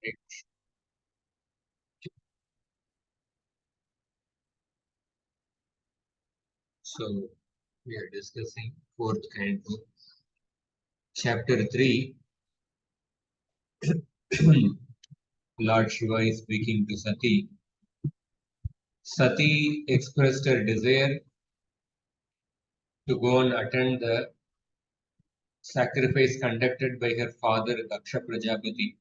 Right. So we are discussing fourth canto, chapter 3. Lord Shiva is speaking to Sati. Sati expressed her desire to go and attend the sacrifice conducted by her father Daksha Prajapati.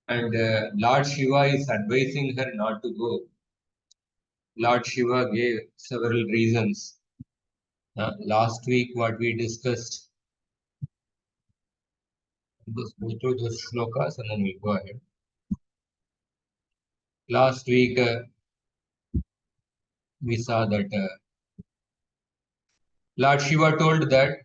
And Lord Shiva is advising her not to go. Lord Shiva gave several reasons. Last week, what we discussed, let's go through those shlokas and then we'll go ahead. Last week, we saw that Lord Shiva told that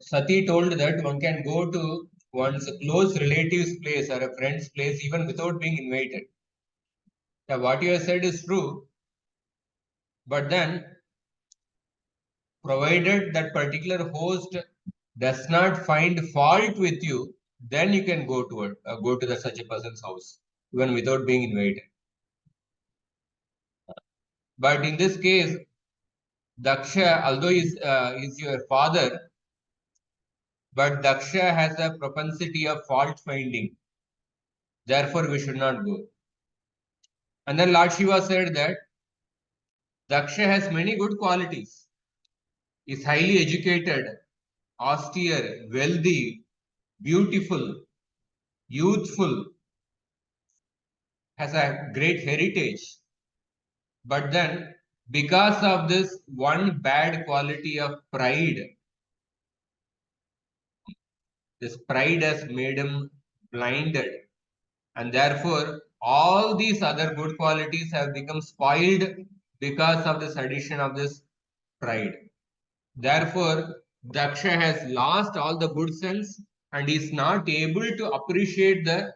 Sati told that one can go to one's close relative's place or a friend's place even without being invited. Now, what you have said is true, but then, provided that particular host does not find fault with you, then you can go to the such a person's house even without being invited. But in this case, Daksha, although is your father, but Daksha has a propensity of fault finding. Therefore, we should not go. And then Lord Shiva said that Daksha has many good qualities. Is highly educated, austere, wealthy, beautiful, youthful, has a great heritage. But then, because of this one bad quality of pride, this pride has made him blinded. And therefore, all these other good qualities have become spoiled because of this addition of this pride. Therefore, Daksha has lost all the good sense and is not able to appreciate the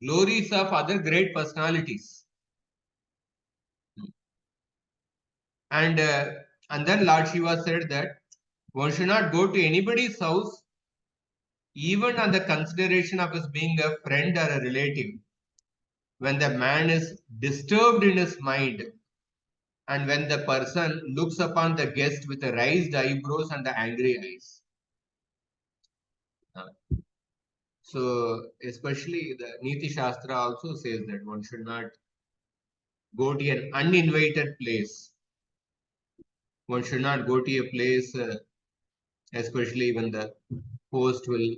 glories of other great personalities. And then Lord Shiva said that one should not go to anybody's house, even on the consideration of his being a friend or a relative, when the man is disturbed in his mind and when the person looks upon the guest with the raised eyebrows and the angry eyes. So, especially the Niti Shastra also says that one should not go to an uninvited place. One should not go to a place, especially when the host will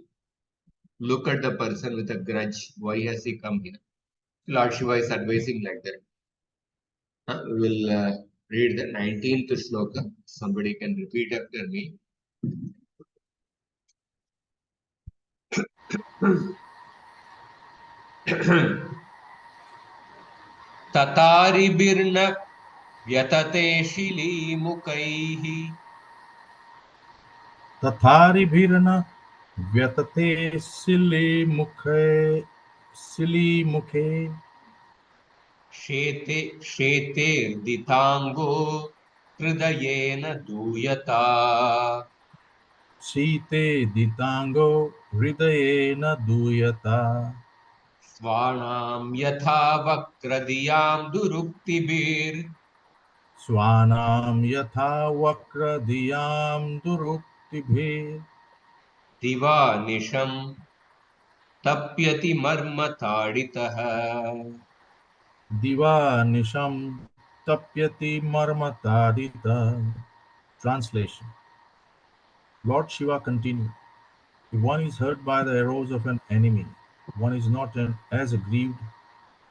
look at the person with a grudge. Why has he come here? Lord Shiva is advising like that. We will read the 19th shloka. Somebody can repeat after me. ततारिभिर्न व्यतते शिलीमुखैः तथारिभिर्न व्यतते सिलीमुखे शेतेर्दिताङ्गो हृदयेन दूयता शीते दितांगो हृदयेन दूयता स्वानां यथा वक्रधियां स्वानां यथा वक्रधियां दुरुक्तिभिः दिवा निशं तप्यति मर्मताडितः दिवा निशं तप्यति मर्मताडितः. Translation. Lord Shiva continued, if one is hurt by the arrows of an enemy, one is not as aggrieved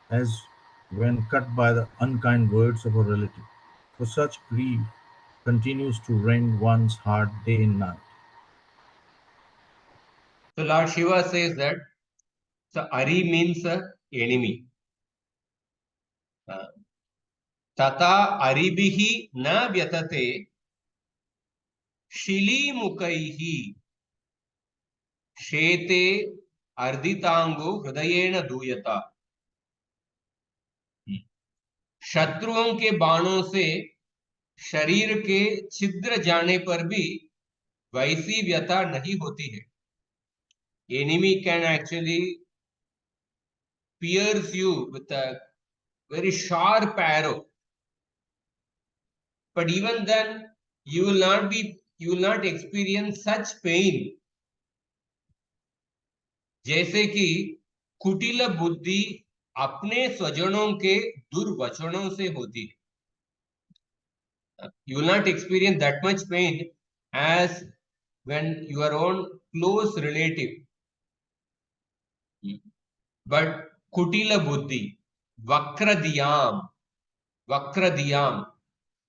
as when cut by the unkind words of a relative, for such grief continues to rend one's heart day and night. So Lord Shiva says that so Ari means enemy. Tata aribihi na vyatate shilimukaihi shete arditango hृदयेन दूयता. शत्रुओं के बाणों से शरीर के छिद्र जाने पर भी वैसी व्यथा नहीं होती है. Enemy can actually pierce you with a very sharp arrow, but even then you will not experience such pain. जैसे कि कुटिल बुद्धि अपने स्वजनों के दुर्वचनों से होती है. You will not experience that much pain as when your own close relative. But kutila buddhi, vakradiyam, vakradiyam,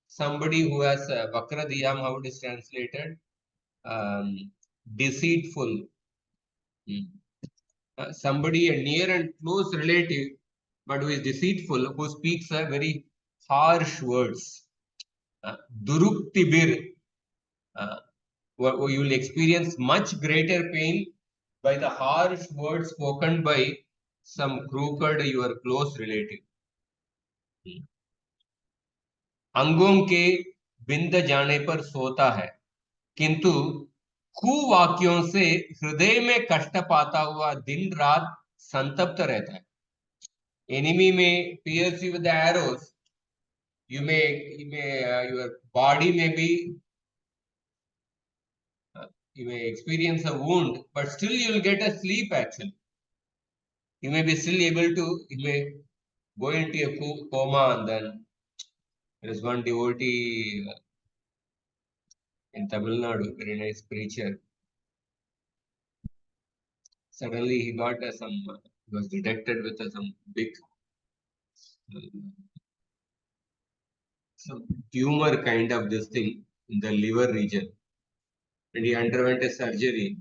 somebody who has vakradiyam, how it is translated? Deceitful. Somebody, a near and close relative, but who is deceitful, who speaks very harsh words. Duruktibir. You will experience much greater pain by the harsh words spoken by some crooked your close relative. अंगों के बिंद जाने पर सोता है, किंतु कुवाक्यों से हृदय में कष्ट पाता हुआ दिन रात संतप्त रहता है. Enemy may pierce you with the arrows. Your body may be you may experience a wound, but still you will get a sleep actually. You may be still able to, you may go into a coma, and then there is one devotee in Tamil Nadu, very nice preacher. Suddenly he got he was detected with some big some tumor kind of this thing in the liver region, and he underwent a surgery.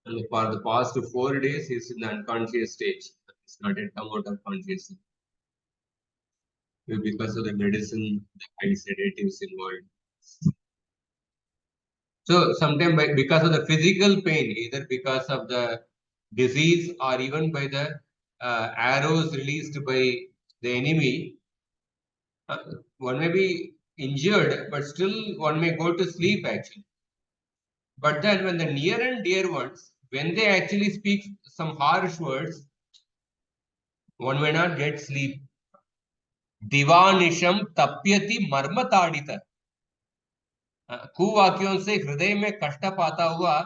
And for the past 4 days, he's in the unconscious stage. He's not yet come out of consciousness because of the medicine, the high sedatives involved. So sometimes because of the physical pain, either because of the disease or even by the arrows released by the enemy, one may be injured, but still one may go to sleep actually. But then when the near and dear ones, when they actually speak some harsh words, one may not get sleep. दिवानिशम तप्यति मर्म ताड़ित. कुवाक्यों से हृदय में कष्ट पाता हुआ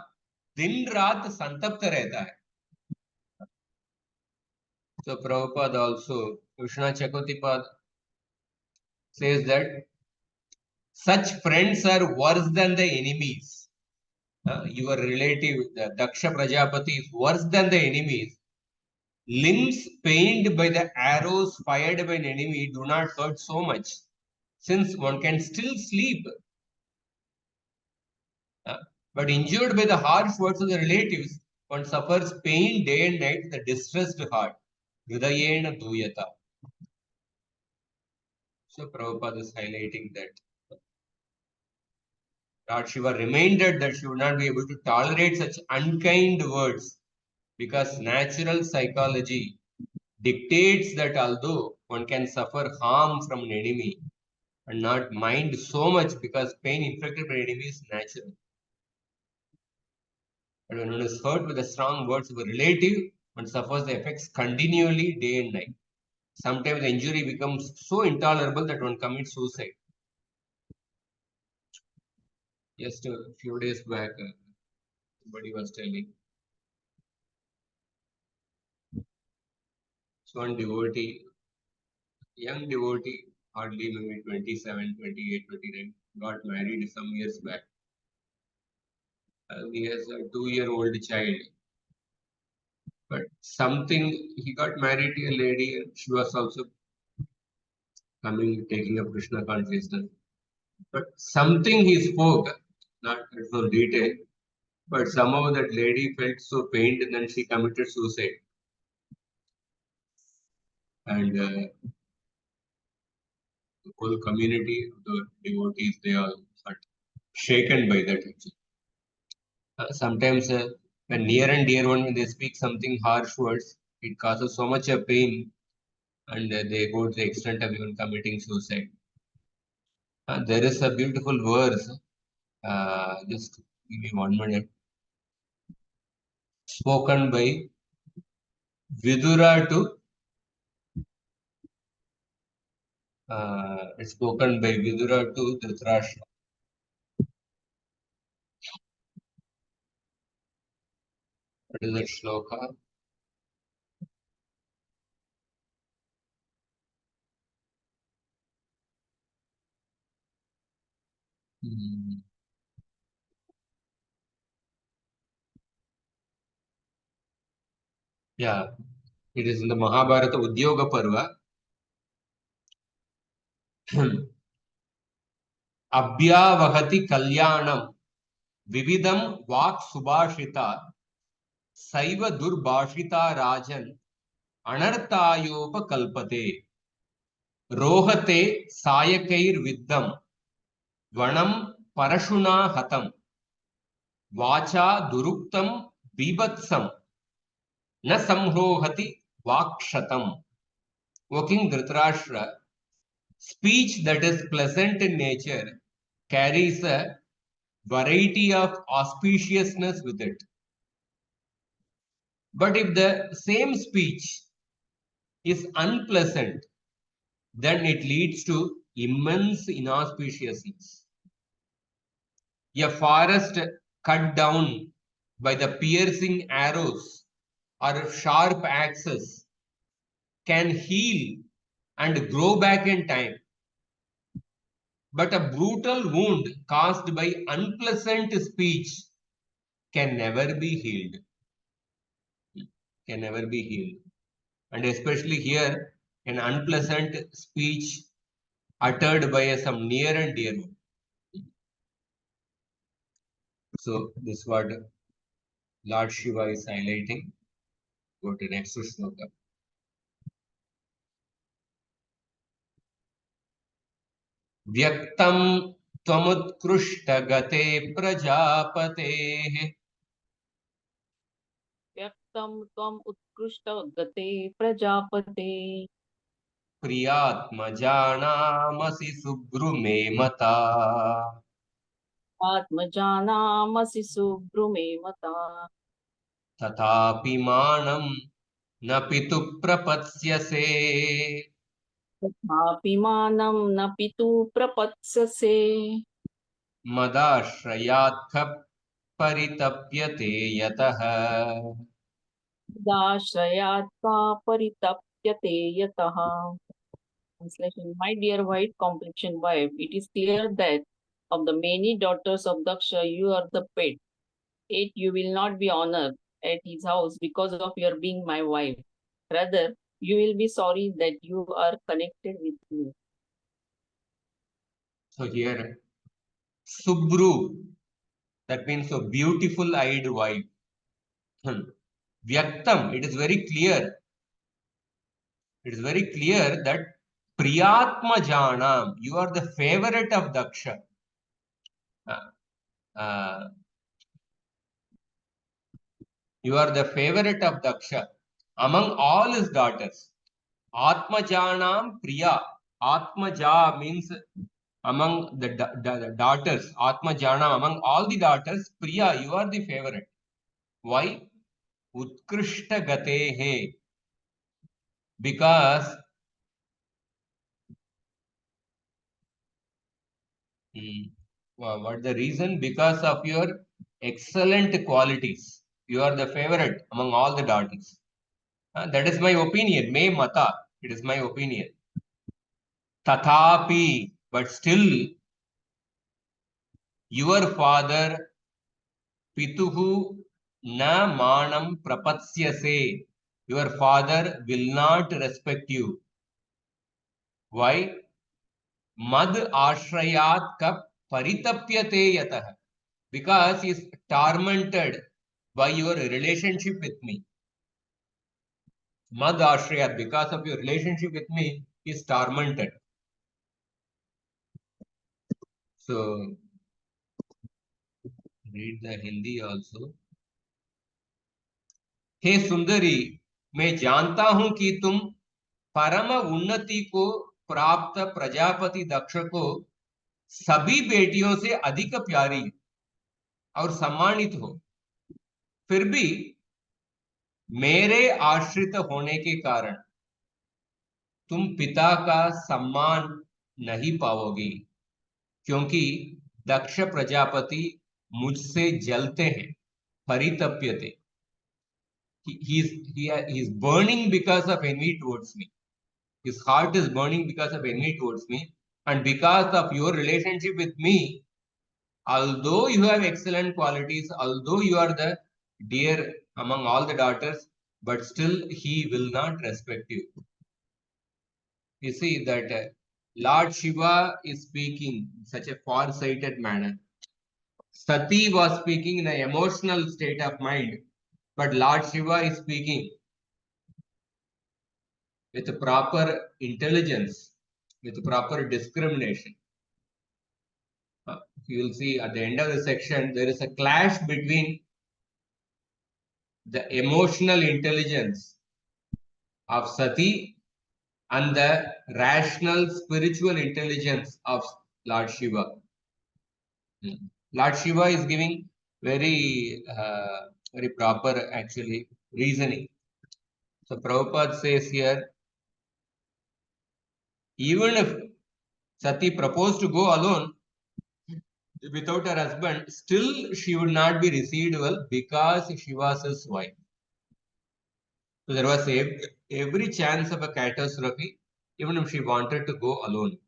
दिन रात संतप्त रहता है. So Prabhupada also, Vishwanath Chakravartipad says that such friends are worse than the enemies. Your relative, the Daksha Prajapati, is worse than the enemies. Limbs pained by the arrows fired by an enemy do not hurt so much, since one can still sleep. But injured by the harsh words of the relatives, one suffers pain day and night, the distressed heart. Hridayena duyata. So Prabhupada is highlighting that Lord Shiva reminded that she would not be able to tolerate such unkind words, because natural psychology dictates that although one can suffer harm from an enemy and not mind so much, because pain inflicted by an enemy is natural. But when one is hurt with the strong words of a relative, one suffers the effects continually day and night. Sometimes the injury becomes so intolerable that one commits suicide. Just a few days back, somebody was telling. So one devotee, young devotee, hardly maybe 27, 28, 29, got married some years back. He has a 2-year-old child. But something, he got married to a lady, and she was also taking up Krishna consciousness. But something he spoke, not in detail, but somehow that lady felt so pained, and then she committed suicide. And the whole community of the devotees, they are shaken by that. Sometimes when near and dear one, when they speak something harsh words, it causes so much of pain, and they go to the extent of even committing suicide. There is a beautiful verse Just give me 1 minute. Spoken by Vidura to it's spoken by Vidura to Dhritarashtra. What is that shloka? Hmm. Yeah, it is in the Mahabharata Udyoga Parva. Abhyavahati Kalyanam Vividam Vak Subhashita Saiva Durbhashita Rajan Anarthayopa Kalpate Rohate Sayakair Viddam Vanam Parashuna Hatam Vacha Duruktam Bibatsam Na Samrohati Vakshatam. O King Dhritarashtra, speech that is pleasant in nature carries a variety of auspiciousness with it. But if the same speech is unpleasant, then it leads to immense inauspiciousness. A forest cut down by the piercing arrows or sharp axes can heal and grow back in time. But a brutal wound caused by unpleasant speech can never be healed. Can never be healed. And especially here, an unpleasant speech uttered by some near and dear one. So this is what Lord Shiva is highlighting. Go to next shloka. Vyaktam त्वमुत्कृष्टगते प्रजापतेः व्यक्तं त्वम् उत्कृष्ट गते प्रजापते प्रियात्मजानामसि सुब्रुमे मता आत्मजानामसि सुब्रुमे मता तथापि मानं न पितु प्रपत्स्यसे तथापि मानं न पितु प्रपत्स्यसे मदाश्रयात्थ परितप्यते यतः दाश्रयात् का परितप्यते यतः. Translation: My dear white complexion wife, it is clear that of the many daughters of Daksha, you are the pet. Yet you will not be honored at his house because of your being my wife. Rather, you will be sorry that you are connected with me. So here, Subru, that means a beautiful eyed wife. Vyaktam, it is very clear. It is very clear that Priyatma Janam, you are the favorite of Daksha. You are the favorite of Daksha among all his daughters. Atmajanam Priya. Atmaja means among the daughters. Atmajana among all the daughters. Priya, you are the favorite. Why? Utkrishta Gatehe. Because what the reason? Because of your excellent qualities. You are the favorite among all the daughters. That is my opinion. Me mata. It is my opinion. Tathapi, but still, your father, Pituhu na manam prapatsyase. Your father will not respect you. Why? Mad ashrayat kap paritapyate yatah. Because he is tormented by your relationship with me. Mad ashrayat, because of your relationship with me, he is tormented. So, read the Hindi also. हे सुंदरी, मैं जानता हूं कि तुम परम उन्नति को प्राप्त प्रजापति दक्ष को सभी बेटियों से अधिक प्यारी है और सम्मानित हो, फिर भी मेरे आश्रित होने के कारण तुम पिता का सम्मान नहीं पाओगी, क्योंकि दक्ष प्रजापति मुझसे जलते हैं, परितप्यते. He is burning because of envy towards me. His heart is burning because of envy towards me, and because of your relationship with me, although you have excellent qualities, although you are the dear among all the daughters, but still he will not respect you. You see that Lord Shiva is speaking in such a far-sighted manner. Sati was speaking in an emotional state of mind, but Lord Shiva is speaking with proper intelligence, with proper discrimination. You will see at the end of the section, there is a clash between the emotional intelligence of Sati and the rational spiritual intelligence of Lord Shiva. Lord Shiva is giving very proper actually reasoning. So Prabhupada says here, even if Sati proposed to go alone without her husband, still she would not be received well because she was his wife. So there was every chance of a catastrophe, even if she wanted to go alone.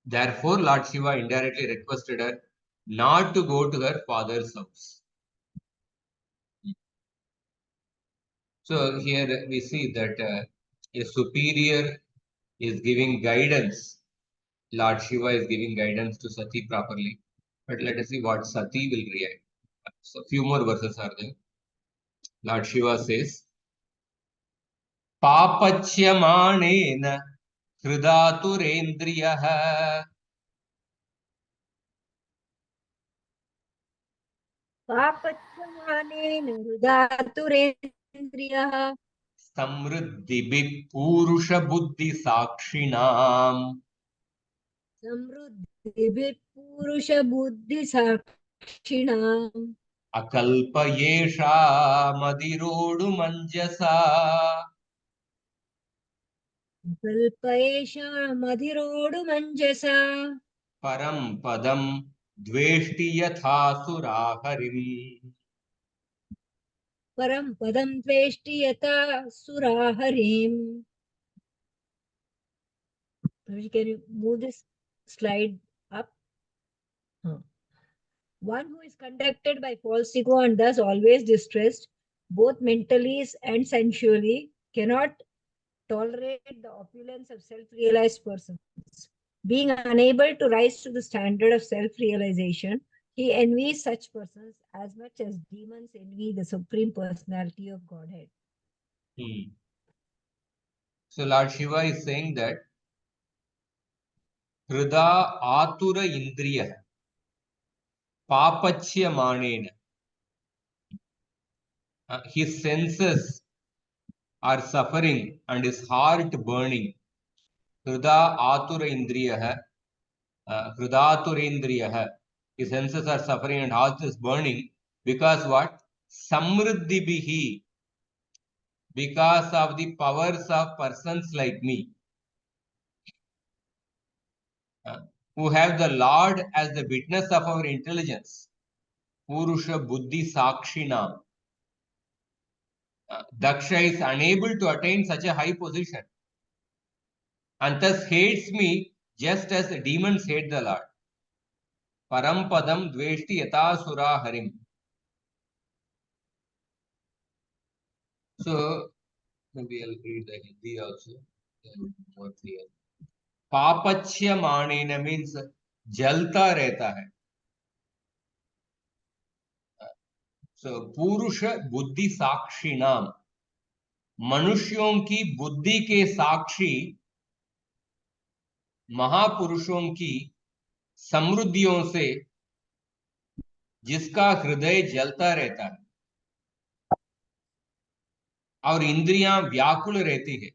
Therefore, Lord Shiva indirectly requested her not to go to her father's house. So here we see that a superior is giving guidance. Lord Shiva is giving guidance to Sati properly. But let us see what Sati will react. So few more verses are there. Lord Shiva says, Papachyamanen hridaturendriyah पापच्यमानेन हृदातुरेन्द्रियः समृद्धिभिः पूरुषबुद्धिसाक्षिणाम् समृद्धिभिः पुरुषबुद्धिसाक्षिणाम् अकल्पयेषा मदिरोडुमञ्जसा कल्पयेषामधिरोढुमञ्जसा परं पदं द्वेष्टि यथासुराहरिम्. परं पदं द्वेष्टि यथा सुराहरिम्. Can you move this slide up? One who is conducted by false ego and thus always distressed, both mentally and sensually, cannot tolerate the opulence of self-realized persons. Being unable to rise to the standard of self-realization, he envies such persons as much as demons envy the Supreme Personality of Godhead. So Lord Shiva is saying that Hrida Atura Indriya Papachyamanena, his senses are suffering and his heart burning. Hrida Atura Indriya, Hridaturendriya, his senses are suffering and heart is burning because what? Samriddhibihi, because of the powers of persons like me, who have the Lord as the witness of our intelligence. Purusha Buddhi Sakshinam. Daksha is unable to attain such a high position and thus hates me just as the demons hate the Lord. Parampadam dveshti yata sura harim. So, maybe I'll read the Hindi also. More clear. Papachyamanena means jalta rehta hai. So, Purusha Buddhi Sakshinam. मनुष्यों की बुद्धि के साक्षी महापुरुषों की समृद्धियों से जिसका हृदय जलता रहता है और इंद्रियां व्याकुल रहती है,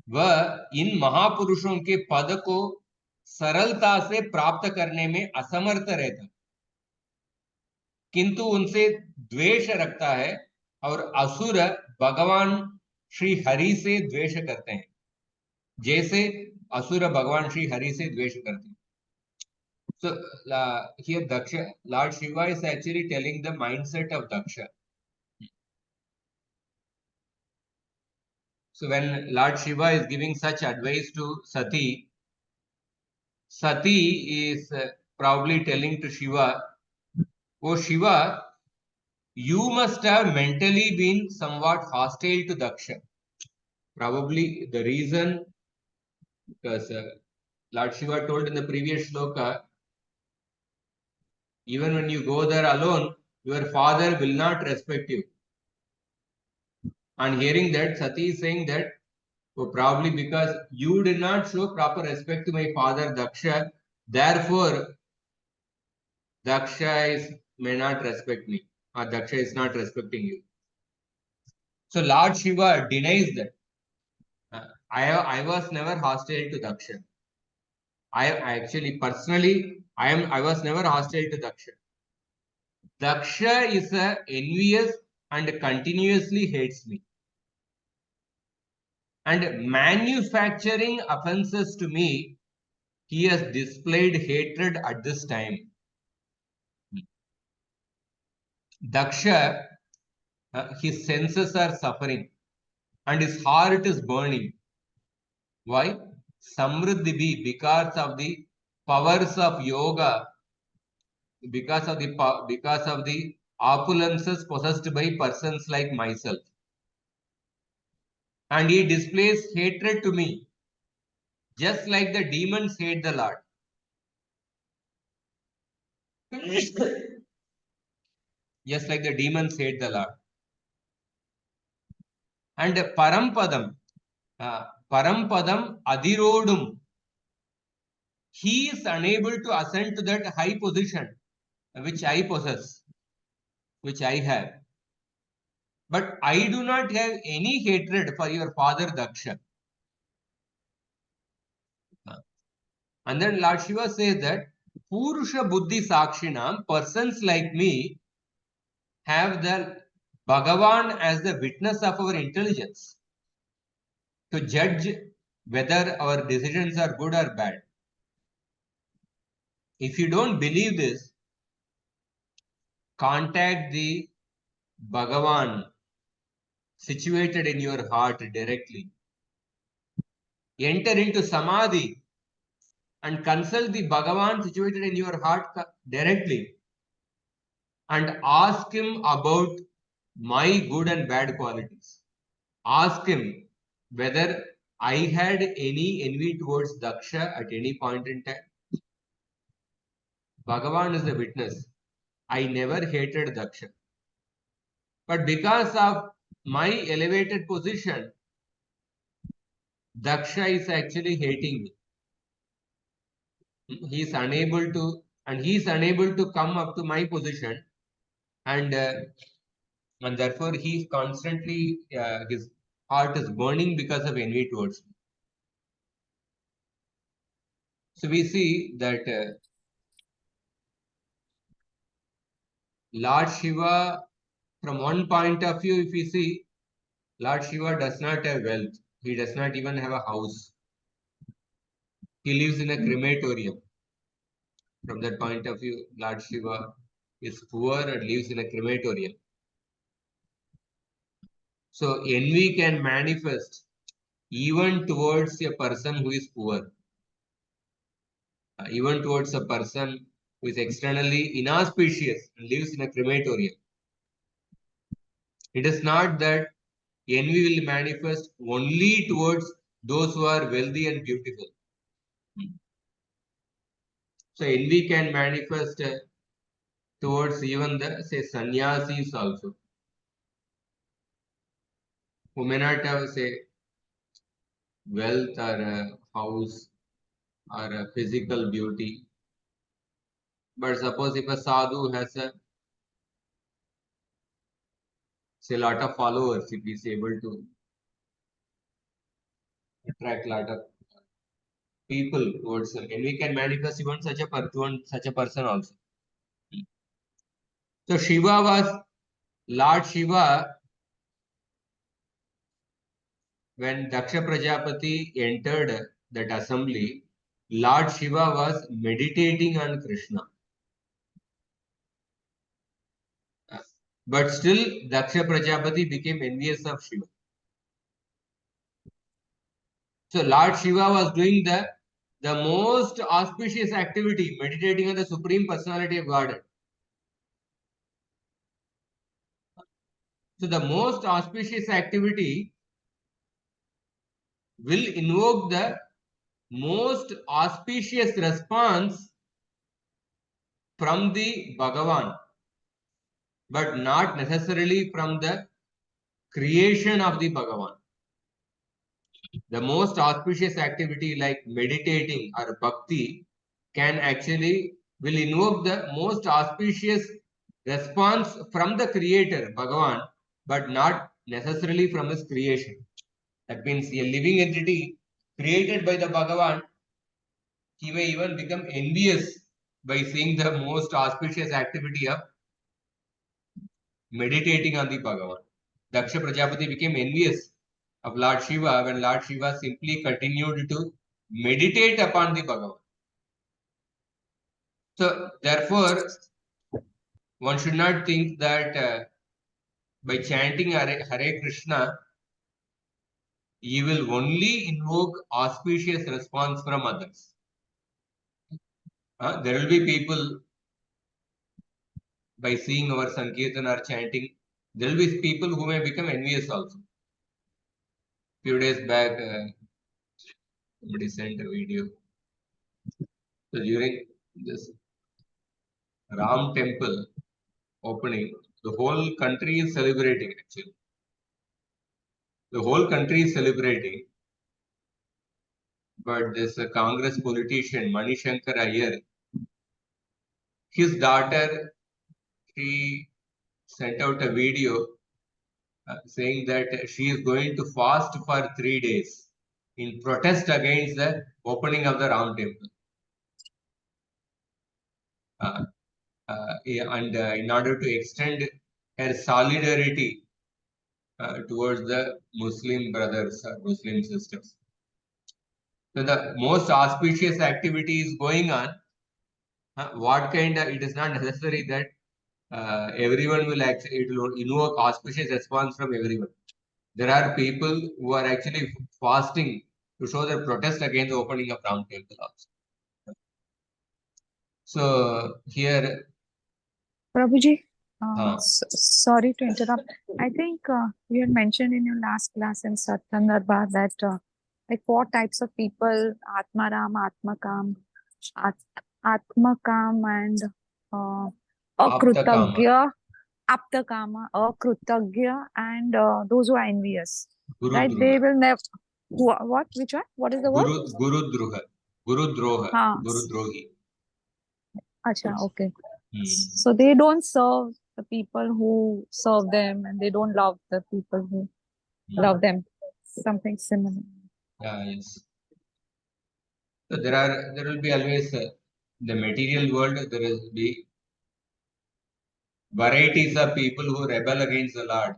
वह इन महापुरुषों के पद को सरलता से प्राप्त करने में असमर्थ रहता, किंतु उनसे द्वेष रखता है, और असुर भगवान श्री हरि से द्वेष करते हैं, जैसे असुर भगवान श्री हरि से द्वेष करते हैं. So here Daksha, Lord Shiva is actually telling the mindset of Daksha. So when Lord Shiva is giving such advice to Sati, Sati is probably telling to Shiva, "Oh Shiva, you must have mentally been somewhat hostile to Daksha." Probably the reason, because Lord Shiva told in the previous shloka, even when you go there alone, your father will not respect you. And hearing that, Sati is saying that, oh, probably because you did not show proper respect to my father Daksha, therefore Daksha may not respect me, or Daksha is not respecting you. So Lord Shiva denies that. I was never hostile to Daksha. I actually personally I was never hostile to Daksha. Daksha is envious and continuously hates me, and manufacturing offenses to me, he has displayed hatred at this time. Daksha, his senses are suffering and his heart is burning. Why? Samruddhi, because of the powers of yoga, because of the opulences possessed by persons like myself. And he displays hatred to me, just like the demons hate the Lord. Just like the demons hate the Lord. And Parampadam Adirodum, he is unable to ascend to that high position which I possess, which I have. But I do not have any hatred for your father Daksha. And then Lord Shiva says that Purusha Buddhi Sakshinam, persons like me, have the Bhagavan as the witness of our intelligence to judge whether our decisions are good or bad. If you don't believe this, contact the Bhagavan situated in your heart directly. Enter into Samadhi and consult the Bhagavan situated in your heart directly and ask him about my good and bad qualities. Ask him whether I had any envy towards Daksha at any point in time. Bhagavan is the witness. I never hated Daksha. But because of my elevated position, Daksha is actually hating me. He is unable to come up to my position, and therefore he is constantly his heart is burning because of envy towards me. So we see that Lord Shiva, from one point of view, if we see, Lord Shiva does not have wealth. He does not even have a house. He lives in a crematorium. From that point of view, Lord Shiva is poor and lives in a crematorium. So envy can manifest even towards a person who is poor, even towards a person who is externally inauspicious and lives in a crematorium. It is not that envy will manifest only towards those who are wealthy and beautiful. So envy can manifest towards even the, say, sannyasis also, who may not have, say, wealth or a house or a physical beauty. But suppose if a sadhu has a, say, lot of followers, if he is able to attract lot of people towards him. Envy can manifest even such a person also. So Shiva was Lord Shiva. When Daksha Prajapati entered that assembly, Lord Shiva was meditating on Krishna. But still, Daksha Prajapati became envious of Shiva. So Lord Shiva was doing the most auspicious activity, meditating on the Supreme Personality of Godhead. So the most auspicious activity will invoke the most auspicious response from the Bhagavan, but not necessarily from the creation of the Bhagavan. The most auspicious activity like meditating or bhakti can actually will invoke the most auspicious response from the creator, Bhagavan, but not necessarily from his creation. That means a living entity created by the Bhagavan, he may even become envious by seeing the most auspicious activity of meditating on the Bhagavan. Daksha Prajapati became envious of Lord Shiva when Lord Shiva simply continued to meditate upon the Bhagavan. So, therefore, one should not think that by chanting Hare Krishna, you will only invoke auspicious response from others. There will be people, by seeing our Sankirtan or chanting, there will be people who may become envious also. Few days back, somebody sent a video. So during this Ram temple opening, the whole country is celebrating actually. The whole country is celebrating. But this Congress politician, Manishankar Iyer, his daughter, she sent out a video saying that she is going to fast for 3 days in protest against the opening of the Ram temple. And in order to extend her solidarity towards the Muslim brothers or Muslim sisters. So the most auspicious activity is going on. What kind of, it is not necessary that everyone will actually, it will invoke auspicious response from everyone. There are people who are actually fasting to show their protest against the opening of Ram temple also. So here, Prabhuji, Huh. sorry to interrupt. I think you had mentioned in your last class in Satyandarbha that like 4 types of people: Atmaram, Atmakam, Atmakam, and Akrutagya, Aptakama, Akrutagya, and those who are envious. Guru Right? They will never. What? Which one? What is the word? Guru Droha, Guru Drohi. Acha, okay. So they don't serve the people who serve them, and they don't love the people who love them. Something similar. Yes. So there will be always the material world. There will be varieties of people who rebel against the Lord.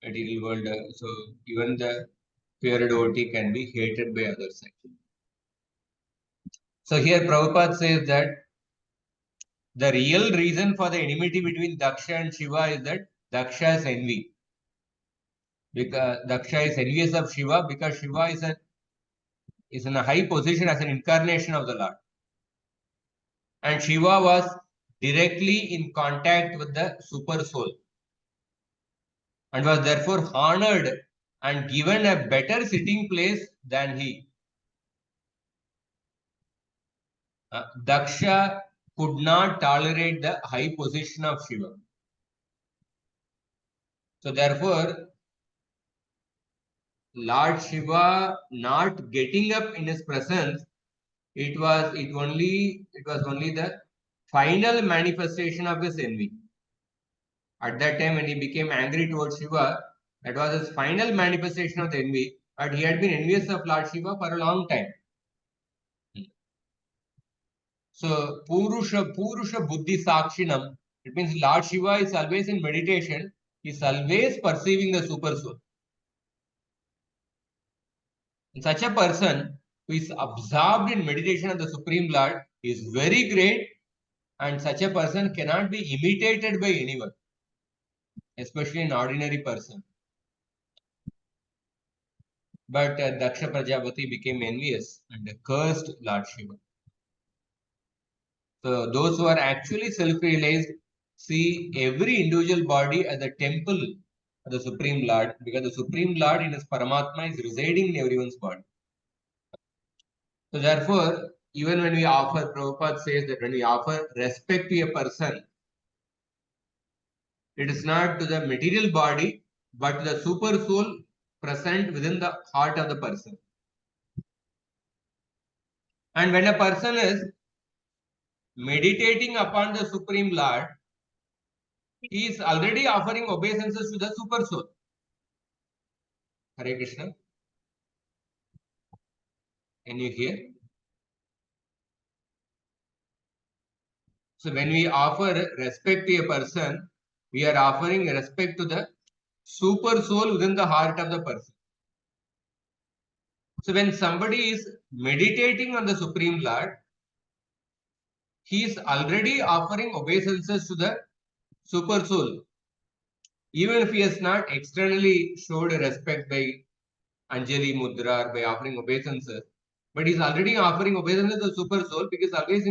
Material world. So even the pure devotee can be hated by others. So here Prabhupada says that the real reason for the enmity between Daksha and Shiva is that Daksha is envy. Because Daksha is envious of Shiva because Shiva is in a high position as an incarnation of the Lord. And Shiva was directly in contact with the super soul and was therefore honored and given a better sitting place than he. Daksha could not tolerate the high position of Shiva. So therefore, Lord Shiva not getting up in his presence, it was only the final manifestation of his envy. At that time when he became angry towards Shiva, that was his final manifestation of the envy. but he had been envious of Lord Shiva for a long time. So, Purusha Buddhi Sakshinam, it means Lord Shiva is always in meditation, he is always perceiving the super soul. And such a person who is absorbed in meditation of the Supreme Lord is very great, and such a person cannot be imitated by anyone, especially an ordinary person. But Daksha Prajapati became envious and cursed Lord Shiva. So those who are actually self-realized see every individual body as a temple of the Supreme Lord, because the Supreme Lord in his Paramatma is residing in everyone's body. So therefore, even when we offer, Prabhupada says that when we offer respect to a person, it is not to the material body, but to the super soul present within the heart of the person. And when a person is meditating upon the Supreme Lord, he is already offering obeisances to the super soul. Hare Krishna. Can you hear? So when we offer respect to a person, we are offering respect to the super soul within the heart of the person. So when somebody is meditating on the Supreme Lord, he is already offering obeisances to the super soul. Even if he has not externally showed respect by Anjali Mudra or by offering obeisances, but he is already offering obeisances to the super soul because always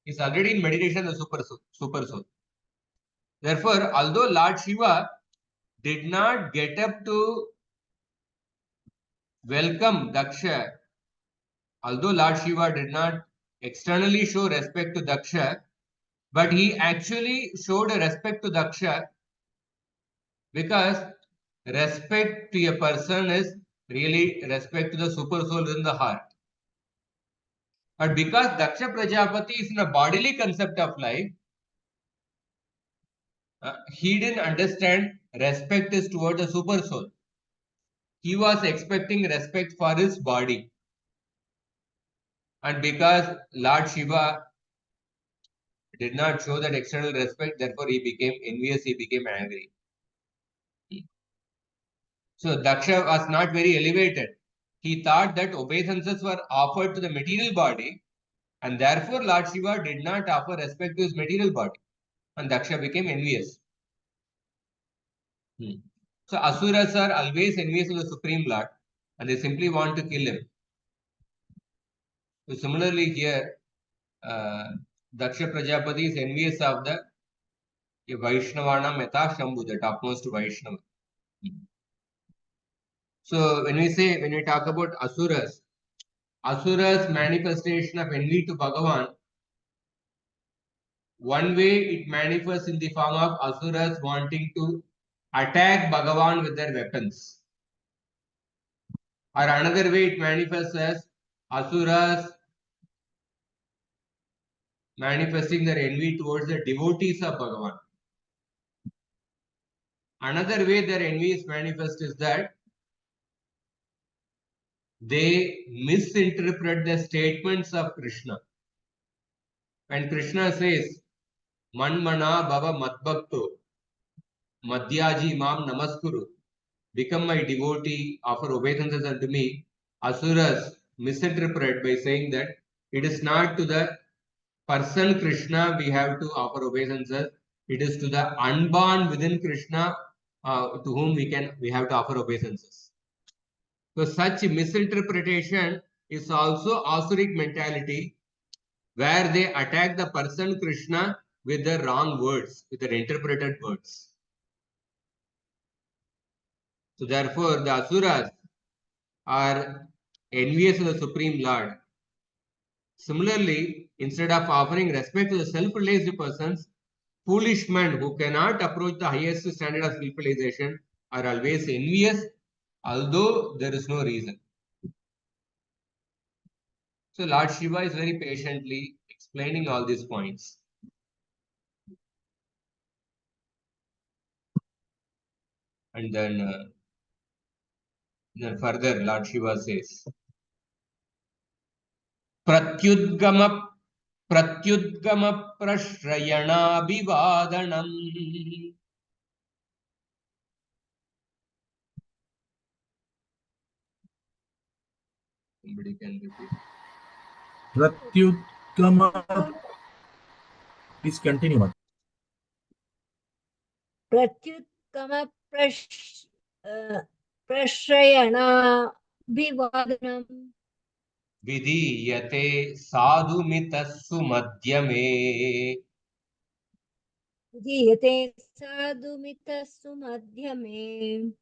he's already in meditation of the super soul. Therefore, although Lord Shiva did not get up to welcome Daksha, although Lord Shiva did not externally show respect to Daksha, but he actually showed a respect to Daksha because respect to a person is really respect to the super soul in the heart. But because Daksha Prajapati is in a bodily concept of life, he didn't understand respect is toward the super soul. He was expecting respect for his body. And because Lord Shiva did not show that external respect, therefore he became envious, he became angry. So Daksha was not very elevated. He thought that obeisances were offered to the material body, and therefore Lord Shiva did not offer respect to his material body. And Daksha became envious. So Asuras are always envious of the Supreme Lord, and they simply want to kill him. So similarly here, Daksha Prajapati is envious of the Vaishnavana Meta Shambhu, the topmost Vaishnava. So when we talk about Asuras manifestation of envy to Bhagavan, one way it manifests in the form of Asuras wanting to attack Bhagavan with their weapons. Or another way it manifests as Asuras manifesting their envy towards the devotees of Bhagavan. Another way their envy is manifest is that they misinterpret the statements of Krishna. When Krishna says, Manmana Bhava Madbhakto, Madhyaji Mam Namaskuru, become my devotee, offer obeisances unto me, Asuras misinterpret by saying that it is not to the person Krishna we have to offer obeisances, it is to the unborn within Krishna to whom we have to offer obeisances. So such misinterpretation is also Asuric mentality, where they attack the person Krishna with the wrong words, with their interpreted words. So therefore, the Asuras are envious of the Supreme Lord. Similarly, instead of offering respect to the self-realized persons, foolish men who cannot approach the highest standard of self-realization are always envious, although there is no reason. So Lord Shiva is very patiently explaining all these points. And then Then further, Lord Shiva says, Pratyudgama prashrayanabivadanam. Somebody can repeat. Pratyudgama. Please continue. Pratyutkama prashrayana vivadanam Vidiyate sadhumitassu madhyame. diyate sadhumitasu madhyame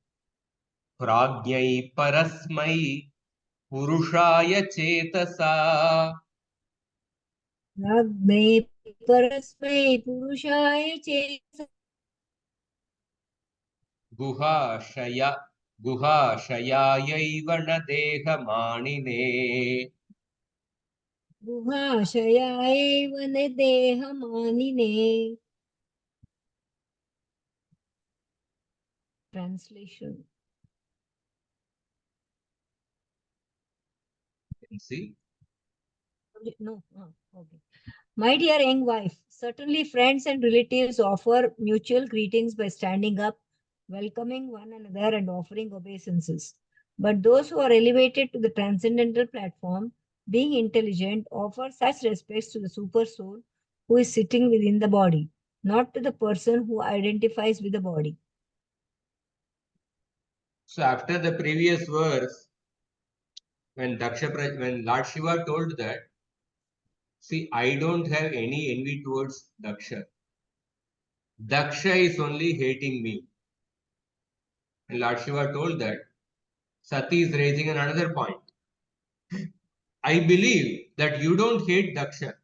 Prajnai parasmai purushaya chetasa. Nagme parasmai purushaya chesa Guhashayayaiva na dehamanine. guhashaya eva ne dehamanine. Translation. See? No. Okay. My dear young wife, certainly friends and relatives offer mutual greetings by standing up, welcoming one another, and offering obeisances. But those who are elevated to the transcendental platform, being intelligent, offer such respects to the super soul who is sitting within the body, not to the person who identifies with the body. So after the previous verse, when Lord Shiva told that, see, I don't have any envy towards Daksha. Daksha is only hating me. And Lord Shiva told that, Sati is raising another point. I believe that you don't hate Daksha.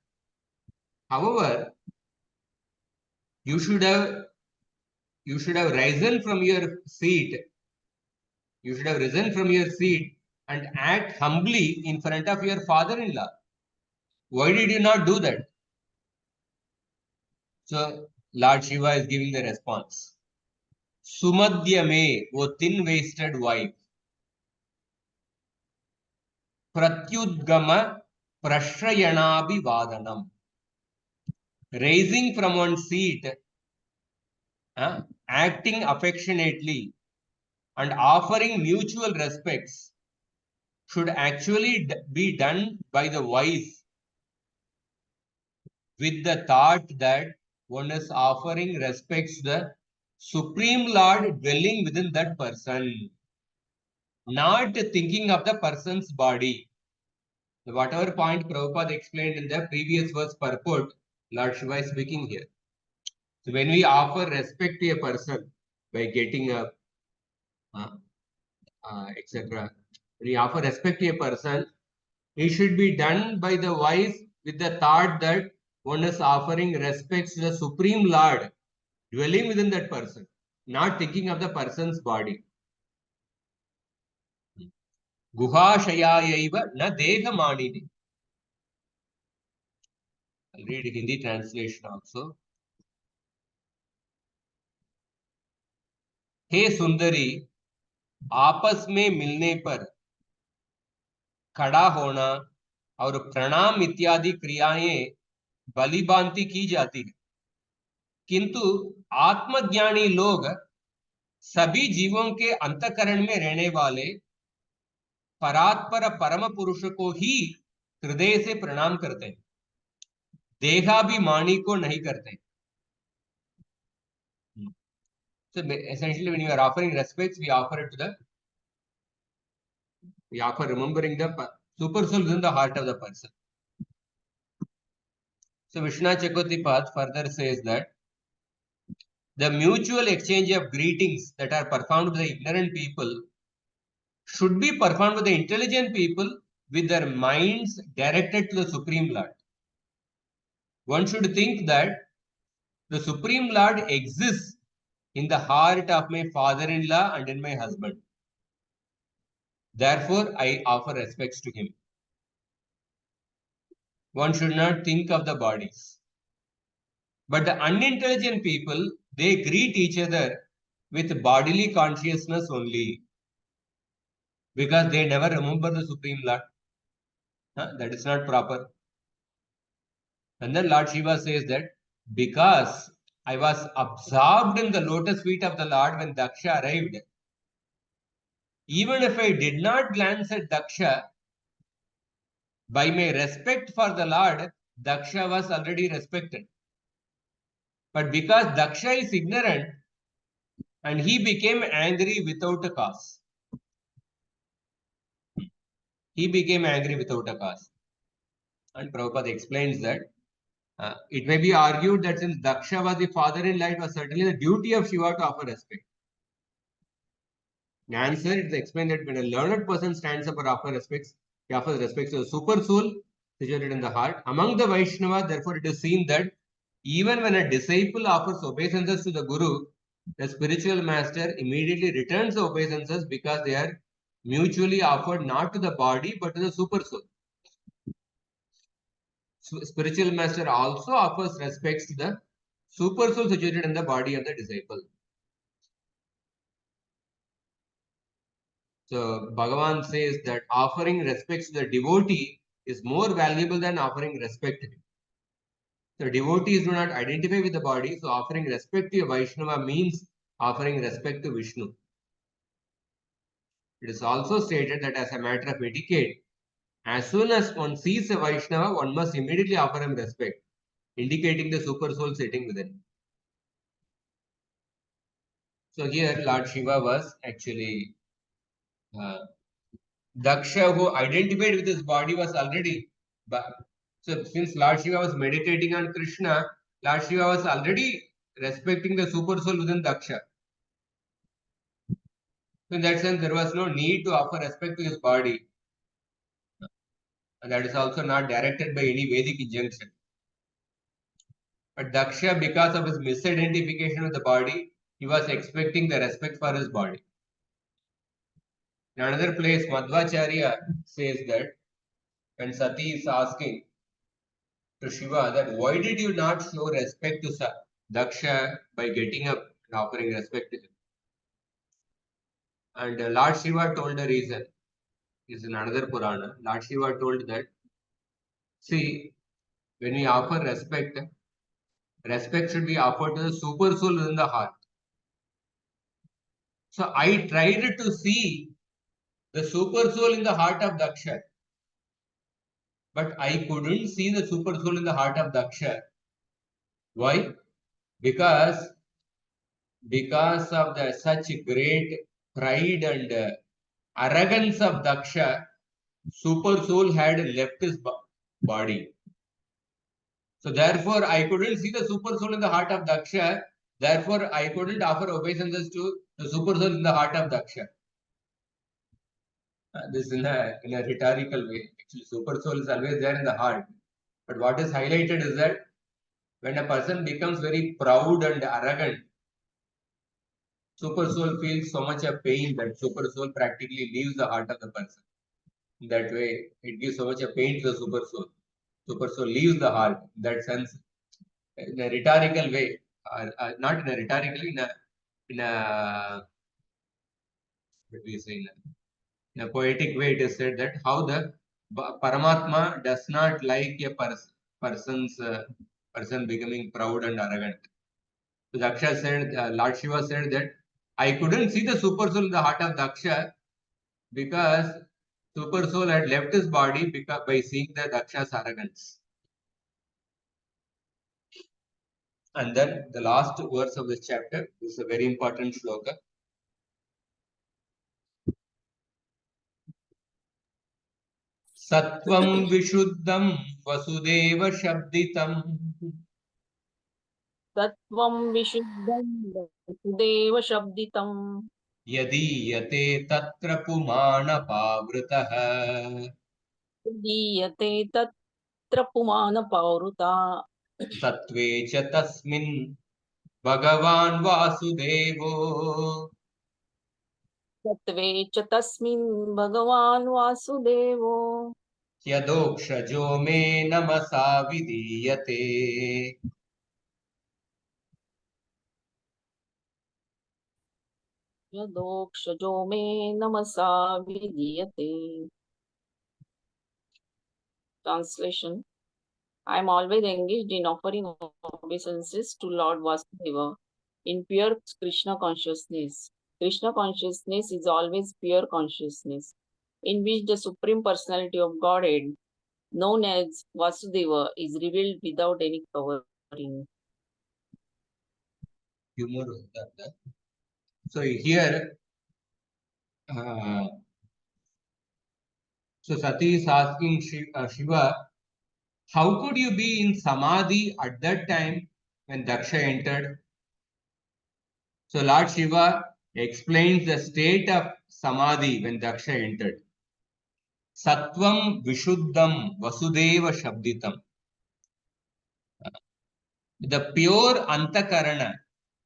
However, you should have risen from your seat. You should have risen from your seat and act humbly in front of your father-in-law. Why did you not do that? So Lord Shiva is giving the response. Sumadhya me, wo thin-waisted wife. Pratyudgama prashrayanabi vadanam. Raising from one seat, acting affectionately and offering mutual respects should actually be done by the wise with the thought that one is offering respects to the Supreme Lord dwelling within that person, not thinking of the person's body. Whatever point Prabhupada explained in the previous verse purport, Lord Shiva is speaking here. So when we offer respect to a person by getting up, etc., when we offer respect to a person, it should be done by the wise with the thought that one is offering respects to the Supreme Lord dwelling within that person, not thinking of the person's body. Guhashayayaiva na dehamanini. I'll read Hindi translation also. हे सुंदरी, आपस में मिलने पर खड़ा होना और प्रणाम इत्यादि क्रियाएं बलिभांति की जाती है, किंतु आत्मज्ञानी लोग सभी जीवों के अंतःकरण में रहने वाले परात्पर परम पुरुष को ही हृदय से प्रणाम करते हैं, देहाभिमानी को नहीं करते. So essentially, when you are offering respects, we offer remembering the super soul within the heart of the person. So Vishwanath Chakravarti further says that the mutual exchange of greetings that are performed by the ignorant people should be performed by the intelligent people with their minds directed to the Supreme Lord. One should think that the Supreme Lord exists in the heart of my father-in-law and in my husband. Therefore, I offer respects to him. One should not think of the bodies. But the unintelligent people, they greet each other with bodily consciousness only. because they never remember the Supreme Lord. That is not proper. And then Lord Shiva says that because I was absorbed in the lotus feet of the Lord when Daksha arrived, even if I did not glance at Daksha, by my respect for the Lord, Daksha was already respected. But because Daksha is ignorant and he became angry without a cause. He became angry without a cause. And Prabhupada explains that it may be argued that since Daksha was the father-in-law, it was certainly the duty of Shiva to offer respect. The answer is explained that when a learned person stands up or offers respects, he offers respects to the super soul situated in the heart. Among the Vaishnavas, therefore, it is seen that even when a disciple offers obeisances to the Guru, the spiritual master immediately returns the obeisances because they are mutually offered not to the body but to the super soul. Spiritual master also offers respects to the super soul situated in the body of the disciple. So Bhagavan says that offering respects to the devotee is more valuable than offering respect to him. So devotees do not identify with the body, so offering respect to a Vaishnava means offering respect to Vishnu. It is also stated that as a matter of etiquette, as soon as one sees a Vaishnava, one must immediately offer him respect, indicating the super soul sitting within. So here Lord Shiva was actually Daksha, who identified with his body, was already. So since Lord Shiva was meditating on Krishna, Lord Shiva was already respecting the super soul within Daksha. So in that sense, there was no need to offer respect to his body. And that is also not directed by any Vedic injunction. But Daksha, because of his misidentification with the body, he was expecting the respect for his body. In another place, Madhvacharya says that when Sati is asking to Shiva that why did you not show respect to Daksha by getting up and offering respect to him? And Lord Shiva told the reason. Is in another Purana. Lord Shiva told that, see, when we offer respect, respect should be offered to the super soul within the heart. So I tried to see the super soul in the heart of Daksha, but I couldn't see the super soul in the heart of Daksha. Why? Because of the such great pride and arrogance of Daksha, super soul had left his body. So therefore, I couldn't see the super soul in the heart of Daksha. Therefore, I couldn't offer obeisances to the super soul in the heart of Daksha. This in a rhetorical way. Actually, super soul is always there in the heart. But what is highlighted is that when a person becomes very proud and arrogant, super soul feels so much of pain that super soul practically leaves the heart of the person. In that way, it gives so much of pain to the super soul. Super soul leaves the heart. In that sense, in a rhetorical way, not in a rhetorical, in a what do you say, in a poetic way, it is said that how the Paramatma does not like a person becoming proud and arrogant. So Daksha said, Lord Shiva said that I couldn't see the super soul in the heart of Daksha because super soul had left his body by seeing the Daksha's arrogance. And then the last verse of this chapter is a very important shloka. Sattvam vishuddham vasudeva shabditam Tattvam vishuddham Vasudeva Shabditam यदीयते तत्र पुमानपावृतः Diyate Tatra Pumana Pauruta सत्त्वे च तस्मिन् भगवान् वासुदेवो Tatve cha tasmin Bhagavan Vasudevo यदोक्षजो मे नमसा विधीयते. यदोक्षजो मे नमसा विधीयते. Translation. I am always engaged in offering obeisances to Lord Vasudeva in pure Krishna consciousness. Krishna consciousness is always pure consciousness, in which the Supreme Personality of Godhead, known as Vasudeva, is revealed without any covering. Humor. So here, so Sati is asking Shiva, how could you be in Samadhi at that time when Daksha entered? So Lord Shiva explains the state of Samadhi when Daksha entered. Sattvam Vishuddham Vasudeva Shabditam. The pure Antakarana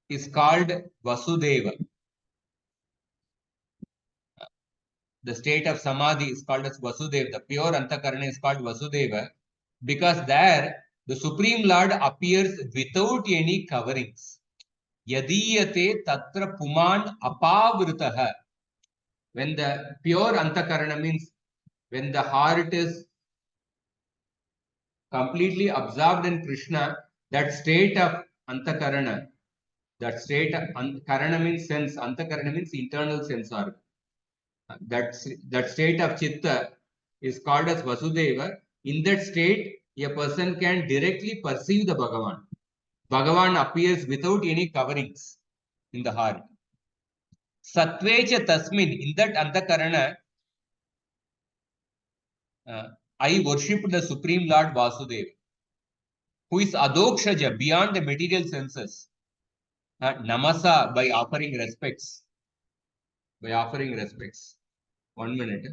is called Vasudeva. The state of Samadhi is called as Vasudeva. The pure Antakarana is called Vasudeva because there the Supreme Lord appears without any coverings. Yadiyate tatra puman apavritaha. When the pure Antakarana means when the heart is completely absorbed in Krishna, that state of Antakarana, that state of Karana means sense, Antakarana means internal sense organ. That state of Chitta is called as Vasudeva. In that state, a person can directly perceive the Bhagavan. Bhagavan appears without any coverings in the heart. Satvecha Tasmin, in that Antakarana, I worship the Supreme Lord Vasudeva, who is Adokshaja, beyond the material senses. Namasa, by offering respects. By offering respects. 1 minute.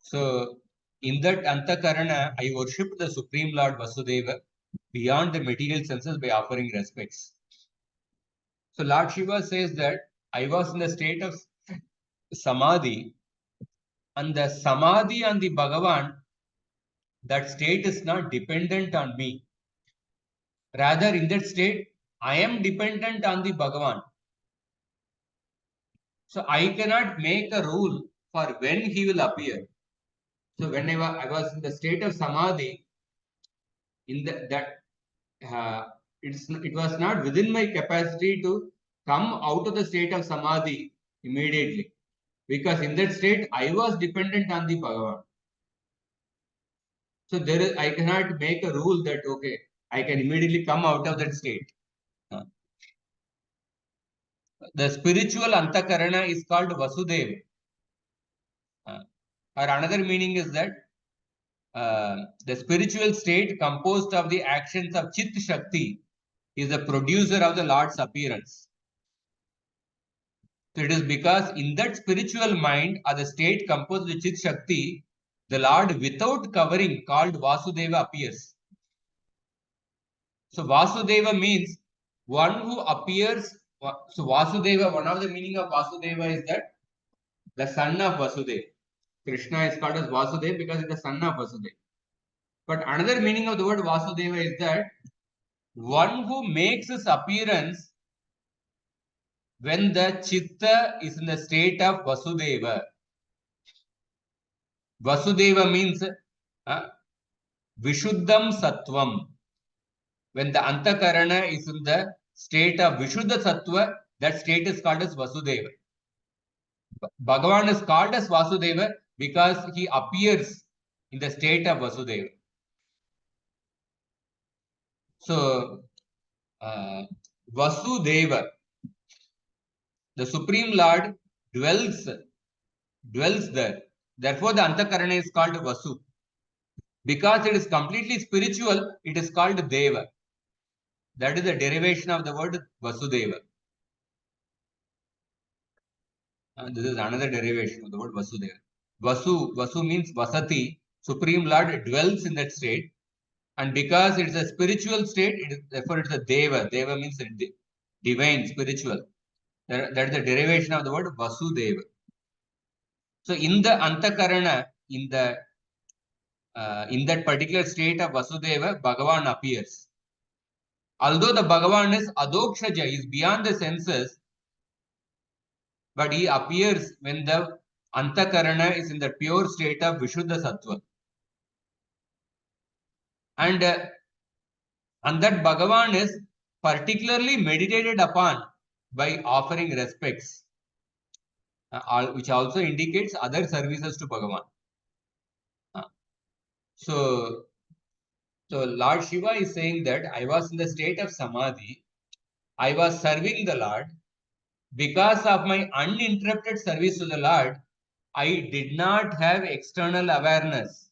So, in that Antakarana, I worship the Supreme Lord Vasudeva beyond the material senses by offering respects. So, Lord Shiva says that I was in the state of Samadhi, and the Samadhi and the Bhagavan, that state is not dependent on me. Rather, in that state, I am dependent on the Bhagavan. So, I cannot make a rule for when he will appear. So, whenever I was in the state of Samadhi, in it was not within my capacity to come out of the state of Samadhi immediately. Because in that state, I was dependent on the Bhagavan. So I cannot make a rule that, okay, I can immediately come out of that state. The spiritual Antakarana is called Vasudeva. Or another meaning is that the spiritual state composed of the actions of Chit Shakti is the producer of the Lord's appearance. So it is because in that spiritual mind or the state composed with Chit Shakti, the Lord without covering called Vasudeva appears. So Vasudeva means one who appears. So Vasudeva, one of the meaning of Vasudeva is that the son of Vasudeva. Krishna is called as Vasudeva because he is the son of Vasudeva. But another meaning of the word Vasudeva is that one who makes his appearance when the Chitta is in the state of Vasudeva. Vasudeva means Vishuddham Sattvam. When the Antakarana is in the state of Vishuddha Sattva, that state is called as Vasudeva. Bhagavan is called as Vasudeva because he appears in the state of Vasudeva. So, Vasudeva, the Supreme Lord dwells there. Therefore, the Antakarana is called Vasu. Because it is completely spiritual, it is called Deva. That is the derivation of the word Vasudeva. This is another derivation of the word Vasudeva. Vasu means Vasati. Supreme Lord dwells in that state. And because it is a spiritual state, therefore it is a Deva. Deva means divine, spiritual. That is the derivation of the word Vasudeva. So in the Antakarana, in that particular state of Vasudeva, Bhagavan appears. Although the Bhagavan is Adokshaja, is beyond the senses, but he appears when the Antakarana is in the pure state of Vishuddha Sattva. And that Bhagavan is particularly meditated upon by offering respects, which also indicates other services to Bhagavan. So Lord Shiva is saying that I was in the state of Samadhi, I was serving the Lord. Because of my uninterrupted service to the Lord, I did not have external awareness.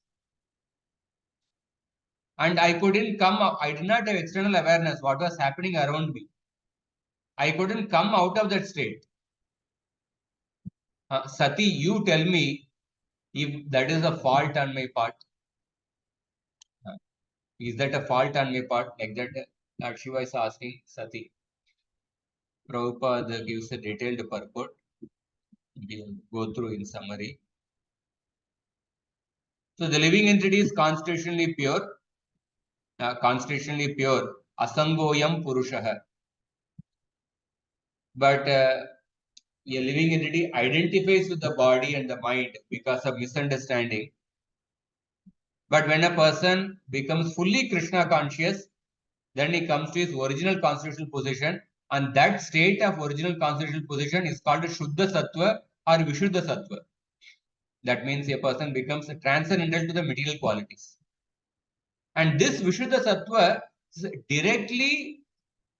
And I did not have external awareness what was happening around me. I couldn't come out of that state. Sati, you tell me if that is a fault on my part. Is that a fault on my part? Like that, Lord Shiva is asking Sati. Prabhupada gives a detailed purport. We'll go through in summary. So the living entity is constitutionally pure. Asangoyam Purushaha. But a living entity identifies with the body and the mind because of misunderstanding. But when a person becomes fully Krishna conscious, then he comes to his original constitutional position, and that state of original constitutional position is called Shuddha Sattva or Vishuddha Sattva. That means a person becomes transcendental to the material qualities. And this Vishuddha Sattva is directly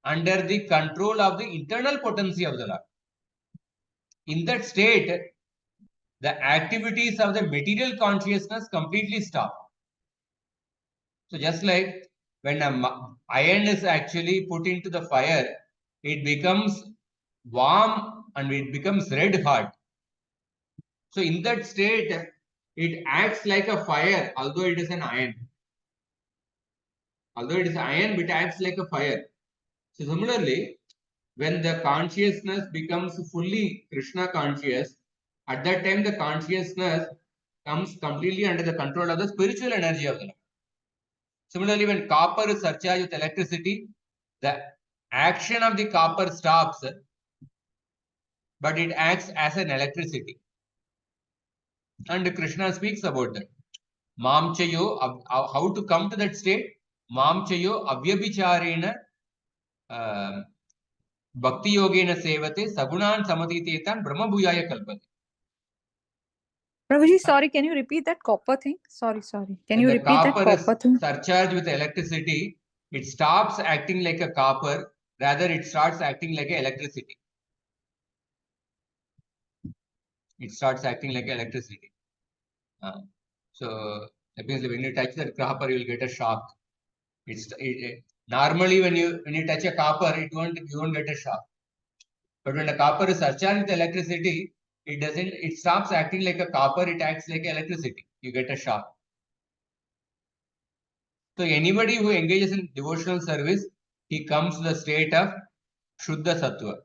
under the control of the internal potency of the Lord. In that state, the activities of the material consciousness completely stop. So just like when iron is actually put into the fire, it becomes warm and it becomes red hot. So in that state, it acts like a fire, although it is an iron. Although it is iron, it acts like a fire. So similarly, when the consciousness becomes fully Krishna conscious, at that time the consciousness comes completely under the control of the spiritual energy of the Lord. Similarly, when copper is surcharged with electricity, the action of the copper stops, but it acts as an electricity. And Krishna speaks about that. Mamchayo, how to come to that state? Mamchayo avyabhicharena bhakti yogena sevate sagunan samatitetan brahma bhuyaya kalpate. Prabhuji, sorry, can you repeat that copper thing? Sorry. Can you repeat that copper thing? Surcharged with electricity, it stops acting like a copper, rather it starts acting like electricity. It starts acting like electricity. So that means when you touch that copper, you will get a shock. Normally when you touch a copper, you won't get a shock. But when the copper is surcharged with electricity, it stops acting like a copper, it acts like electricity. You get a shock. So anybody who engages in devotional service, he comes to the state of Shuddha Sattva.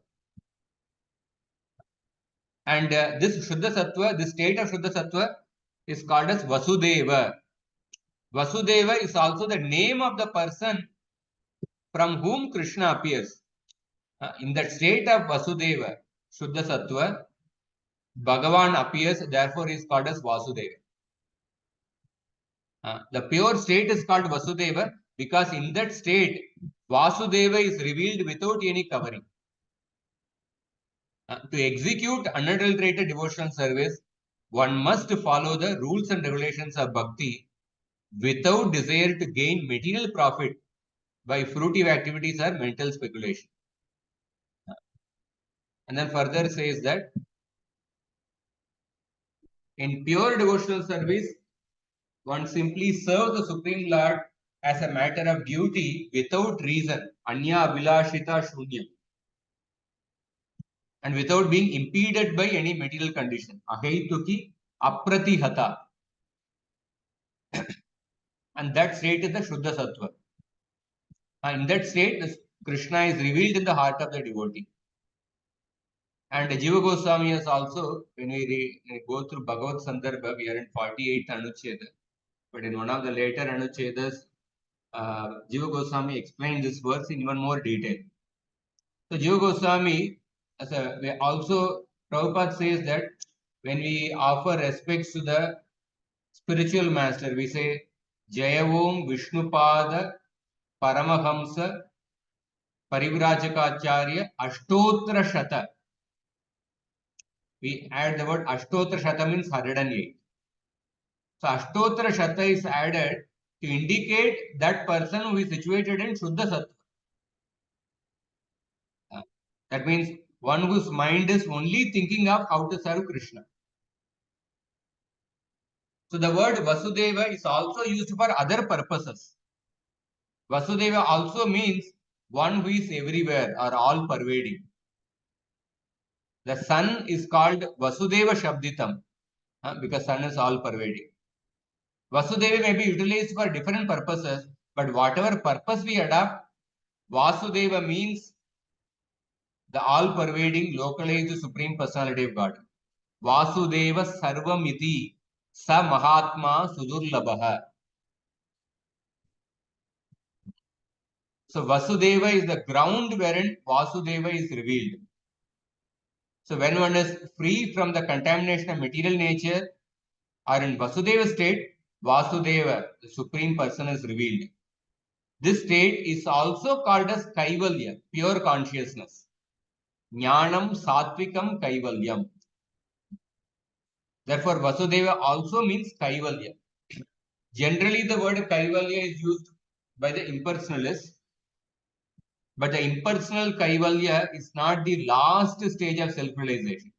And this Shuddha Sattva, this state of Shuddha Sattva is called as Vasudeva. Vasudeva is also the name of the person from whom Krishna appears. In that state of Vasudeva, Shuddha Sattva, Bhagavan appears, therefore he is called as Vasudeva. The pure state is called Vasudeva because in that state, Vasudeva is revealed without any covering. To execute unadulterated devotional service, one must follow the rules and regulations of bhakti without desire to gain material profit by fruitive activities or mental speculation. And then further says that in pure devotional service, one simply serves the Supreme Lord as a matter of duty without reason, anya abhilashita shunyam, and without being impeded by any material condition, ahaituki apratihata. And that state is the Shuddha Sattva. And in that state, Krishna is revealed in the heart of the devotee. And Jiva Goswami has also, when we go through Bhagavad Sandarbha, we are in 48th Anucheda. But in one of the later Anuchedas, Jiva Goswami explained this verse in even more detail. So Jiva Goswami, also Prabhupada says that when we offer respects to the spiritual master, we say Jaya Om Vishnupada Paramahamsa Parivrajaka Ashtotra Shata. We add the word Ashtotra Shata means 108. So Ashtotra Shata is added to indicate that person who is situated in Shuddha Sattva. That means one whose mind is only thinking of how to serve Krishna. So the word Vasudeva is also used for other purposes. Vasudeva also means one who is everywhere or all pervading. The sun is called Vasudeva Shabditam because sun is all pervading. Vasudeva may be utilized for different purposes, but whatever purpose we adopt, Vasudeva means the all pervading, localized Supreme Personality of God. Vasudeva Sarvamiti Sa Mahatma Sudurlabha. So Vasudeva is the ground wherein Vasudeva is revealed. So when one is free from the contamination of material nature or in Vasudeva state, Vasudeva, the Supreme Person, is revealed. This state is also called as Kaivalya, pure consciousness. Jnanam Satvikam Kaivalyam. Therefore, Vasudeva also means Kaivalya. Generally, the word Kaivalya is used by the impersonalists. But the impersonal Kaivalya is not the last stage of self-realization.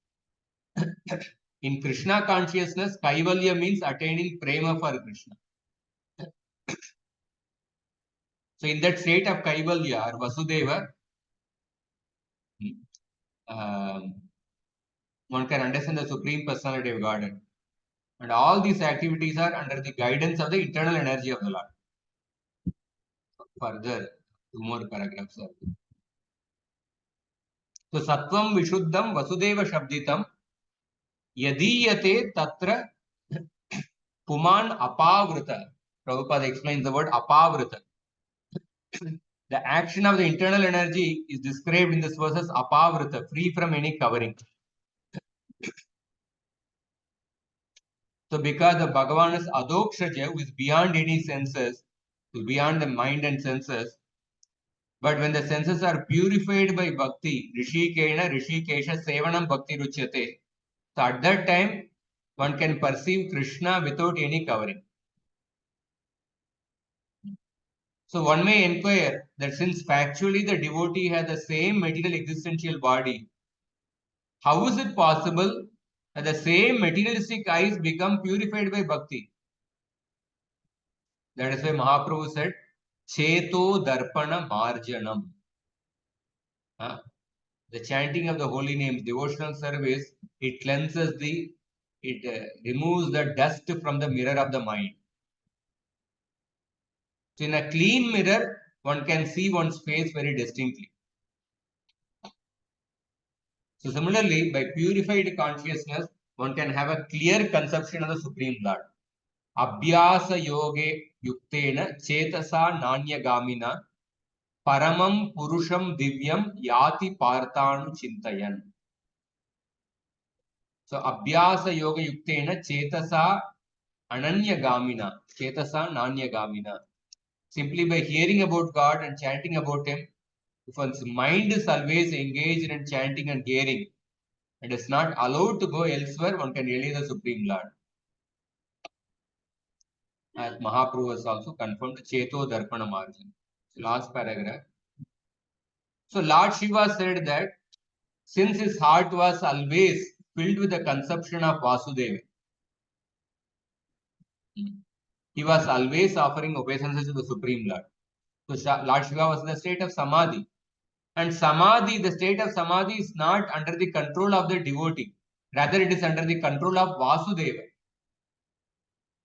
In Krishna consciousness, Kaivalya means attaining prema for Krishna. So in that state of Kaivalya or Vasudeva, one can understand the Supreme Personality of Godhead. And all these activities are under the guidance of the internal energy of the Lord. Further, 2 more paragraphs are there. So Sattvam Vishuddham Vasudeva Shabditam Yadiyate Tatra Puman Apavrita. Prabhupada explains the word Apavrita. The action of the internal energy is described in this verse as Apavrita, free from any covering. So because the Bhagavan is Adokshaja, who is beyond any senses, beyond the mind and senses, but when the senses are purified by bhakti, Rishikena, Rishikesha, Sevanam Bhakti Ruchyate, so at that time, one can perceive Krishna without any covering. So one may inquire that since factually the devotee has the same material existential body, how is it possible that the same materialistic eyes become purified by bhakti? That is why Mahaprabhu said, Cheto Darpana Marjanam. The chanting of the holy names, devotional service, it cleanses it removes the dust from the mirror of the mind. So in a clean mirror, one can see one's face very distinctly. So similarly, by purified consciousness, one can have a clear conception of the Supreme Lord. Abhyasa yoge yuktena chetasa nanyagamina paramam purusham divyam yati partanu chintayan. So Abhyasa yoga yuktena chetasa ananyagamina, chetasa nanyagamina. Simply by hearing about God and chanting about Him, if one's mind is always engaged in chanting and hearing, It is not allowed to go elsewhere. One can realize the Supreme Lord. As Mahaprabhu has also confirmed, Cheto Darpana Margin. Last paragraph. So Lord Shiva said that since his heart was always filled with the conception of Vasudeva, he was always offering obeisances to the Supreme Lord. So Lord Shiva was in the state of Samadhi. And Samadhi, the state of Samadhi is not under the control of the devotee. Rather, it is under the control of Vasudeva.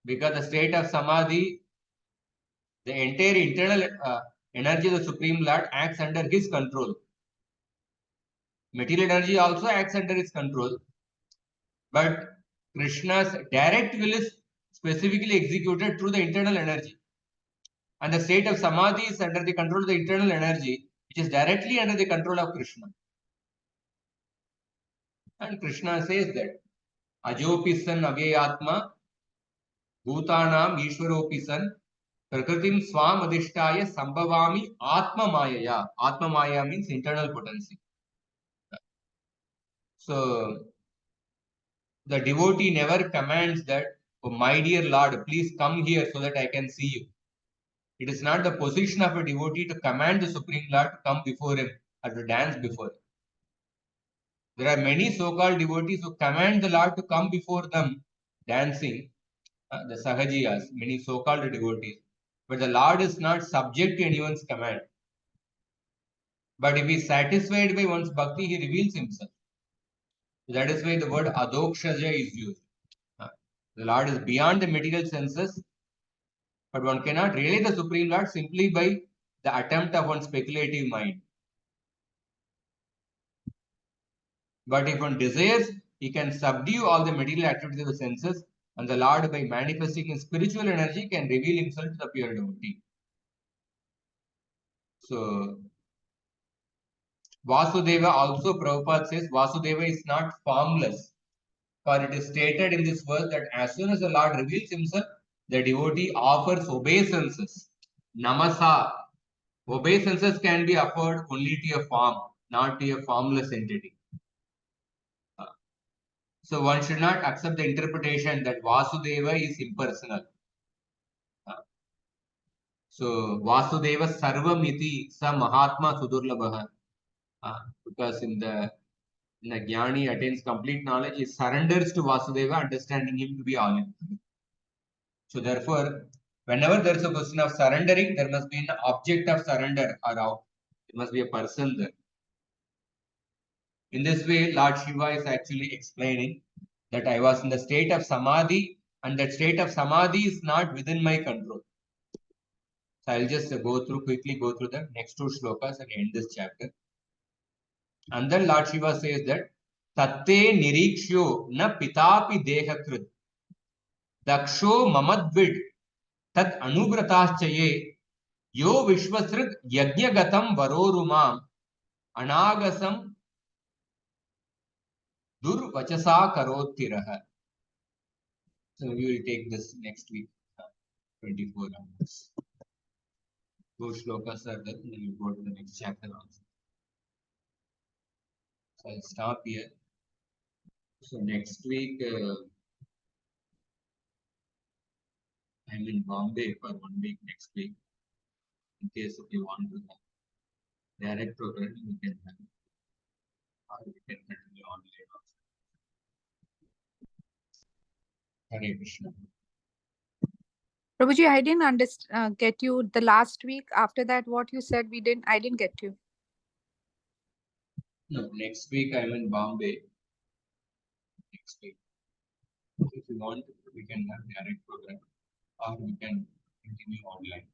Because the state of Samadhi, the entire internal energy of the Supreme Lord acts under his control. Material energy also acts under his control. But Krishna's direct will is specifically executed through the internal energy. And the state of Samadhi is under the control of the internal energy, which is directly under the control of Krishna. And Krishna says that Ajopi san Avyayatma Bhutanam Ishwaropi san Prakritim Swam Adhishtaya Sambhavami Atma Mayaya. Atma Maya means internal potency. So the devotee never commands that, oh, my dear Lord, please come here so that I can see you. It is not the position of a devotee to command the Supreme Lord to come before him or to dance before him. There are many so-called devotees who command the Lord to come before them dancing, the Sahajiyas, many so-called devotees. But the Lord is not subject to anyone's command. But if he is satisfied by one's bhakti, he reveals himself. That is why the word adokshaja is used. The Lord is beyond the material senses, but one cannot realize the Supreme Lord simply by the attempt of one's speculative mind. But if one desires, he can subdue all the material activities of the senses, and the Lord, by manifesting his spiritual energy, can reveal himself to the pure devotee. So, Vasudeva also, Prabhupada says, Vasudeva is not formless. For it is stated in this verse that as soon as the Lord reveals himself, the devotee offers obeisances. Namasa. Obeisances can be offered only to a form, not to a formless entity. So one should not accept the interpretation that Vasudeva is impersonal. So Vasudeva Sarvamiti Sa Mahatma Sudurlabha. Because in the Jnani attains complete knowledge, he surrenders to Vasudeva, understanding him to be all in. So therefore, whenever there is a question of surrendering, there must be an object of surrender around. There must be a person there. In this way, Lord Shiva is actually explaining that I was in the state of Samadhi, and that state of Samadhi is not within my control. So I'll just quickly go through the next two shlokas and end this chapter. And then Lord Shiva says that Tatte nirikshyo na pitapi dehakrit daksho mamadvid tat anubrataschaye yo vishwasrit yajnagatam varorumam anagasam durvachasa karotiraha. So we will take this next week, 24 hours. Those shlokas are there, and then we'll go to the next chapter also. So I'll stop here. So next week, I'm in Bombay for 1 week next week. In case if you want to have direct program, you can have it. Or you can continue online also. Hare Krishna. Prabhuji, I didn't get you the last week. After that, what you said, I didn't get you. No, next week I'm in Bombay. Next week. If you want, we can have direct program, or we can continue online.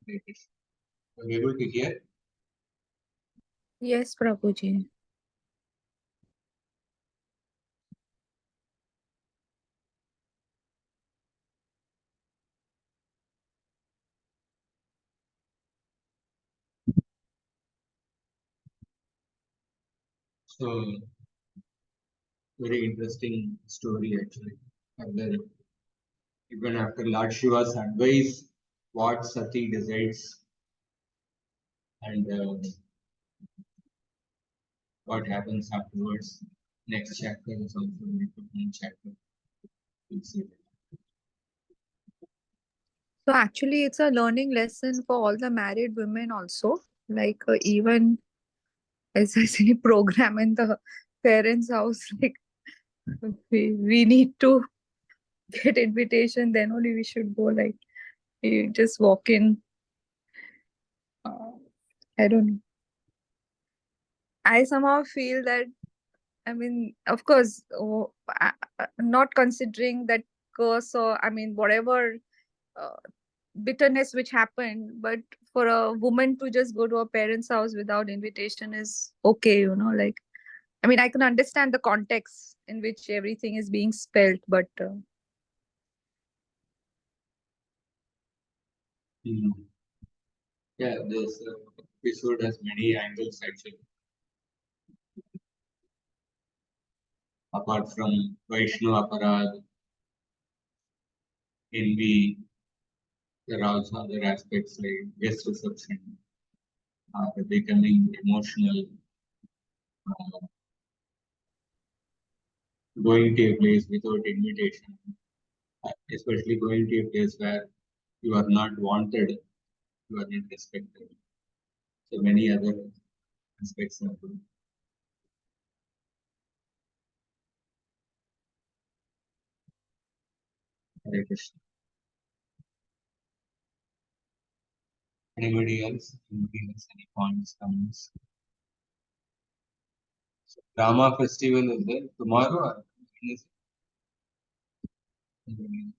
Hare Krishna. Are you able to hear? Yes, Prabhuji. So, very interesting story actually. Further even after Lord Shiva's advice, what Sati decides and what happens afterwards. Next chapter is also very important chapter. We'll see that. So actually, it's a learning lesson for all the married women also. Like even as I say, program in the parents' house, like we need to get invitation. Then only we should go. Like you just walk in. I don't know. I somehow feel that. I mean, of course, not considering that curse or I mean whatever uh, bitterness which happened, but for a woman to just go to a parent's house without invitation is okay, you know. Like, I mean, I can understand the context in which everything is being spelled, but Yeah, this episode has many angles actually. Apart from Vaishnu Aparad, envy, there are also other aspects like guest reception, becoming emotional, going to a place without invitation, especially going to a place where you are not wanted, you are not respected. So many other aspects are good. Hare Krishna. Anybody else? Anybody else? Any points, comments? So, Rama festival is there tomorrow or when is it?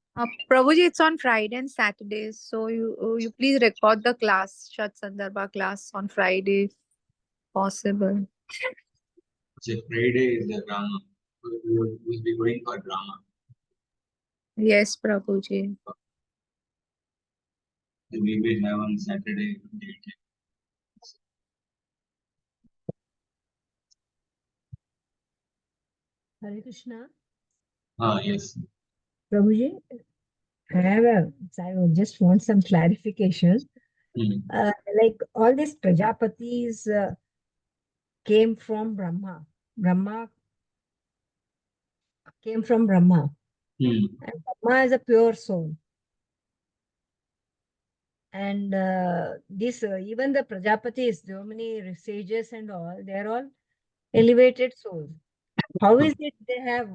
Prabhuji, it's on Friday and Saturdays, so you please record the class, Shat Sandarbha class on Friday, if possible. So Friday is the drama. We will be going for drama. Yes, Prabhuji. And we will have on Saturday. Hare Krishna. Yes. Prabhuji, I just want some clarification. Hmm. Like all these Prajapatis came from Brahma. Brahma came from Brahma. Hmm. And Brahma is a pure soul. And this even the Prajapatis, so many sages and all, they're all elevated souls. How is it they have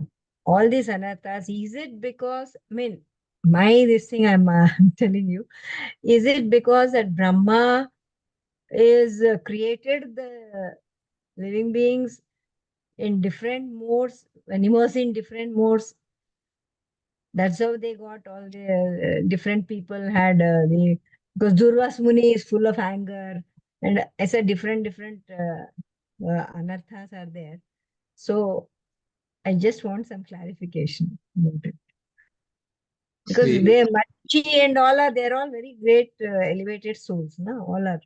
all these anathas? Is it because, I mean, this thing I'm telling you, is it because that Brahma is created the living beings in different modes, animals in different modes? That's how they got all the different people had because Durvas Muni is full of anger, and it's a different anarthas are there. So I just want some clarification about it. Because See, they Machi and all are, they're all very great elevated souls, no? All are.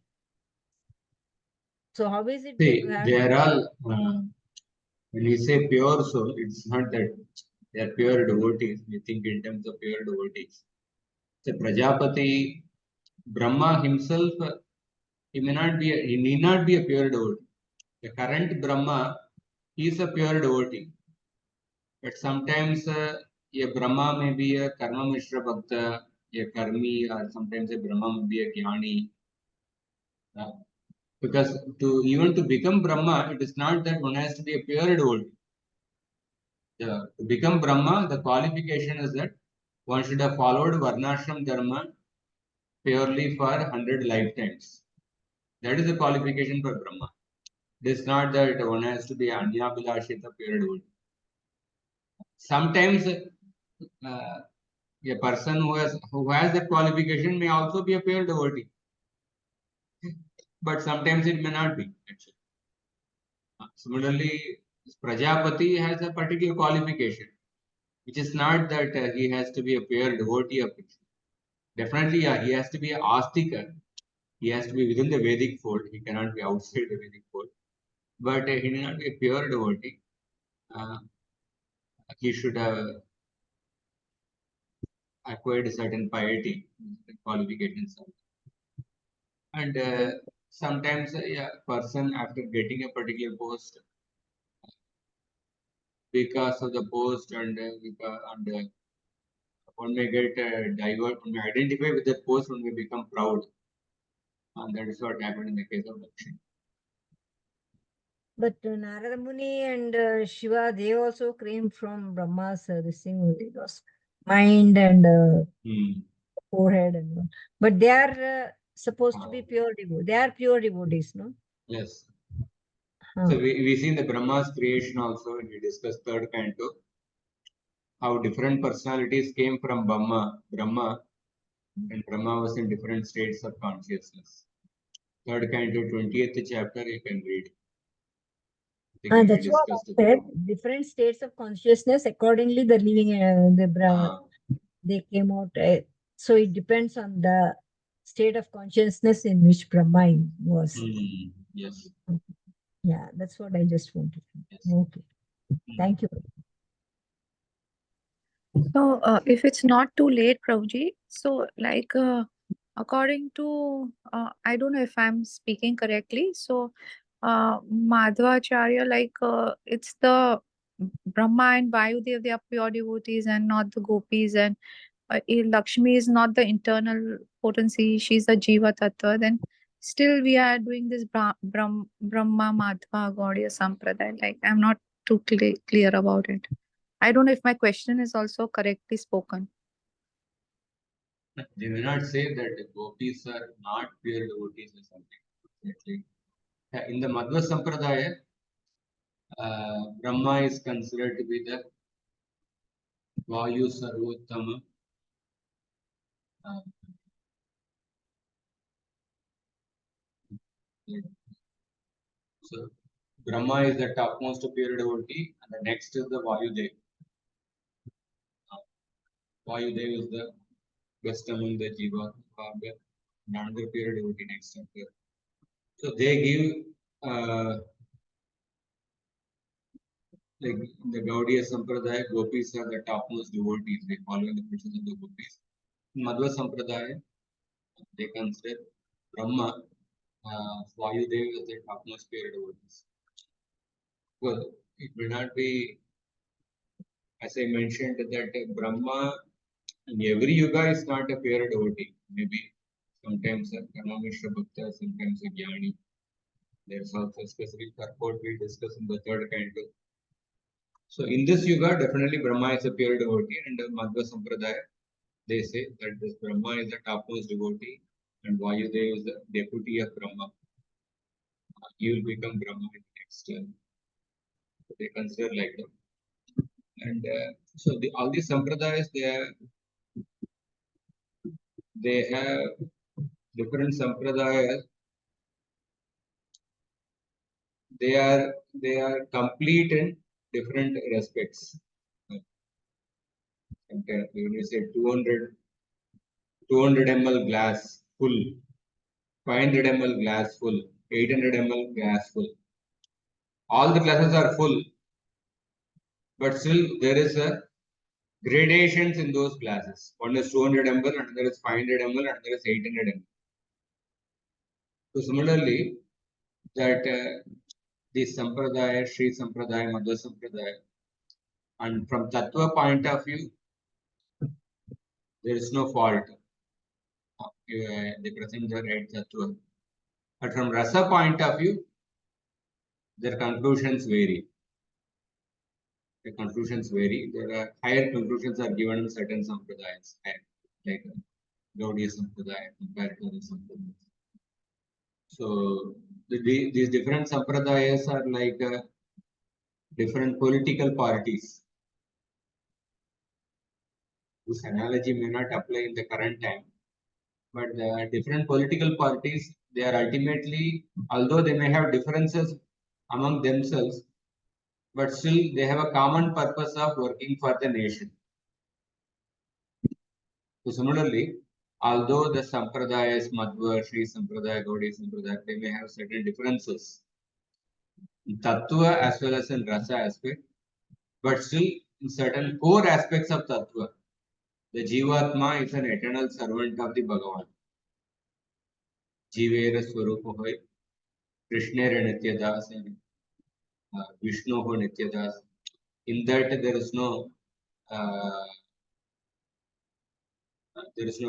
So how is it they see, have? they are all, when we say pure soul, it's not that they are pure devotees. We think in terms of pure devotees. So Prajapati, Brahma himself, he need not be a pure devotee. The current Brahma, he is a pure devotee. But sometimes a Brahma may be a Karma Mishra Bhakta, a Karmi, or sometimes a Brahma may be a Jnani. Because to become Brahma, it is not that one has to be a pure devotee. To become Brahma, the qualification is that one should have followed Varnashram Dharma purely for 100 lifetimes. That is the qualification for Brahma. It is not that one has to be Anyabhilashita pure devotee. Sometimes a person who has that qualification may also be a pure devotee, but sometimes it may not be. Actually. Similarly, Prajapati has a particular qualification, which is not that he has to be a pure devotee of Krishna. Definitely, he has to be an astika. He has to be within the Vedic fold. He cannot be outside the Vedic fold. But he may not be a pure devotee. He should have acquired certain piety, qualifications. And sometimes a person after getting a particular post, because of the post and one may get one may identify with the post, one may become proud. And that is what happened in the case of Lakshmi. But Narada Muni and Shiva, they also came from Brahma's this thing only, those mind and forehead and all. But they are supposed to be pure devotees. They are pure devotees, no? Yes. Huh. So we see in the Brahma's creation also, when we discuss third canto, how different personalities came from Brahma, and Brahma was in different states of consciousness. Third canto, 20th chapter, you can read. I think we That's what I discussed it. said. Different states of consciousness, accordingly, the living, they came out. So it depends on the state of consciousness in which Brahma was. Yes. Yeah, that's what I just wanted. Yes. Okay. Thank you. So, if it's not too late, Prabhuji, so like according to, I don't know if I'm speaking correctly. So, Madhvacharya, like it's the Brahma and Vayudev, they are pure devotees and not the gopis. And Lakshmi is not the internal potency, she's the Jiva Tattva. Then still we are doing this Brahma Madhva Gaudiya Sampradaya. Like I'm not too clear about it. I don't know if my question is also correctly spoken. They may not say that the gopis are not pure devotees or something. In the Madhva Sampradaya, Brahma is considered to be the Vayu Sarvottama. So Brahma is the topmost pure devotee, and the next is the Vayudev. Vayudev is the best among the Jiva, another pure devotee next chapter. So they give like the Gaudiya Sampradaya, gopis are the topmost devotees. They follow the precepts of the gopis. In Madhva Sampradaya, they consider Brahma, Vayudev as the topmost pure devotees. Well, it may not be, as I mentioned, that Brahma in every yuga is not a pure devotee. Maybe sometimes a Karmamishra Bhakta, sometimes a Jnani. There's also specific purport we discuss in the third canto. So in this yuga, definitely Brahma is a pure devotee, and Madhva Sampradaya, they say that this Brahma is the topmost devotee, and Vayudev is the deputy of Brahma. He will become Brahma in the next they consider like that. And so all these sampradayas, they have different sampradayas. They are complete in different respects. When you say 200 ml glass full, 500 ml glass full, 800 ml glass full. All the glasses are full, but still there is a gradations in those glasses. One is 200 ml, another is 500 ml, another is 800 ml. So similarly, that the Sampradaya, Sri Sampradaya, Madhva Sampradaya, and from Tattva point of view, there is no fault. They present the right Tattva. But from Rasa point of view, their conclusions vary. The conclusions vary. There are higher conclusions are given in certain Sampradayas, like Gaudiya Sampradaya compared to other Sampradayas. So these different Sampradayas are like different political parties. This analogy may not apply in the current time, but the different political parties, they are ultimately, although they may have differences among themselves, but still they have a common purpose of working for the nation. So similarly, although the Sampradayas, Madhva, Sri Sampradaya, Gaudiya Sampradaya, they may have certain differences in Tattva as well as in Rasa aspect, but still in certain core aspects of Tattva, The Jivatma is an eternal servant of the Bhagavan. Jivera Swarupa hoy, Krishnera Nityadas and Vishnu ho Nityadas. In that there is no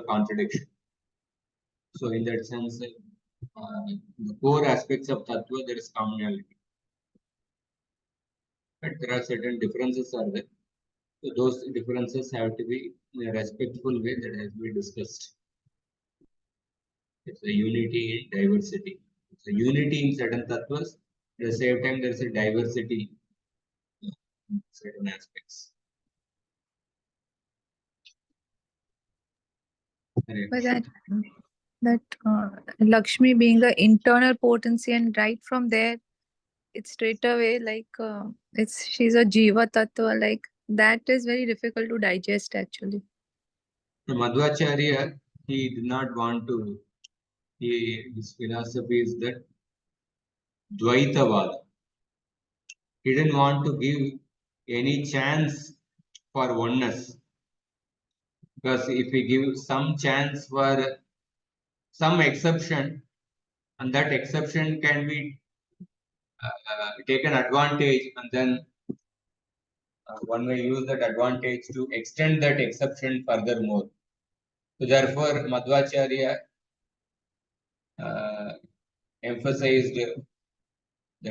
contradiction. So in that sense, the core aspects of Tattva, there is commonality. But there are certain differences are there. So those differences have to be in a respectful way that has been discussed. It's a unity in diversity. It's a unity in certain tattvas. At the same time, there's a diversity in certain aspects. But that Lakshmi being the internal potency, and right from there, it's straight away like she's a Jiva Tattva, like that is very difficult to digest actually. So Madhvacharya, he did not want to, his philosophy is that Dvaitavada. He didn't want to give any chance for oneness. Because if we give some chance for some exception, and that exception can be taken advantage, and then one may use that advantage to extend that exception furthermore. So therefore, Madhvacharya emphasized the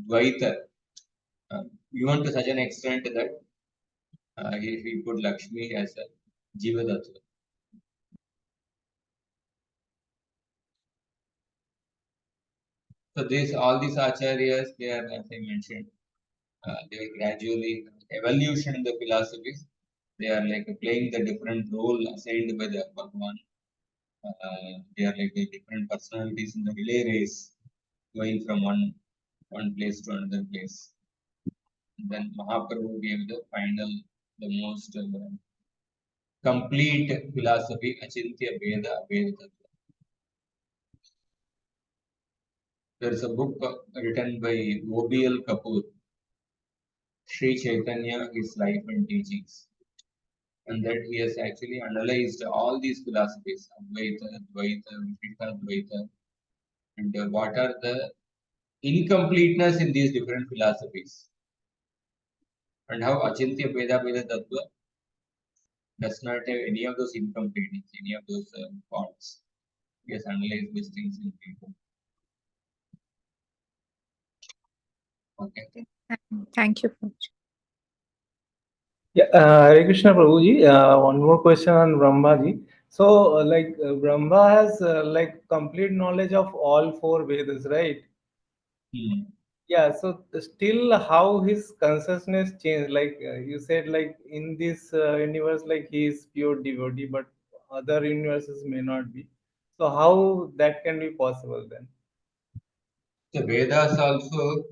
Dvaita even to such an extent that he put Lakshmi as a Jiva Tattva. So all these acharyas, they are, as I mentioned, they are gradually evolution in the philosophies. They are like playing the different role assigned by the Bhagavan. They are like the different personalities in the relay race, going from one place to another place. And then Mahaprabhu gave the final, the most complete philosophy, Achintya Veda Veda Tattva. There is a book written by O.B.L. Kapoor, Sri Chaitanya, His Life and Teachings. And that he has actually analyzed all these philosophies, Advaita, Dvaita, Vishishta Dvaita, and what are the incompleteness in these different philosophies. And how Achintya Veda Veda Tattva does not have any of those incompleteness, any of those faults. He has analyzed these things in detail. Okay. Thank you. Yeah, Hare Krishna Prabhuji. One more question on Brahmaji. So, Brahma has like complete knowledge of all four Vedas, right? Yeah. So, still, how his consciousness changed? Like you said, like in this universe, like he is pure devotee, but other universes may not be. So, how that can be possible then? The Vedas also,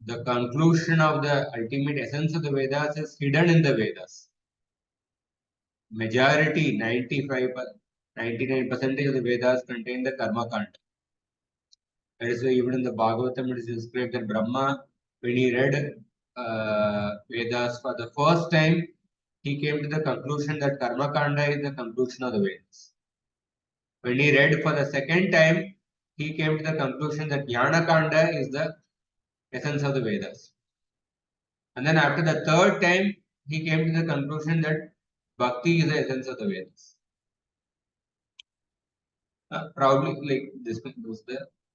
the conclusion of the ultimate essence of the Vedas is hidden in the Vedas. Majority, 99% of the Vedas contain the Karma Kanda. That is why even in the Bhagavatam it is described that Brahma, when he read Vedas for the first time, he came to the conclusion that Karma Kanda is the conclusion of the Vedas. When he read for the second time, he came to the conclusion that Jnana Kanda is the essence of the Vedas. And then after the third time, he came to the conclusion that Bhakti is the essence of the Vedas. Probably like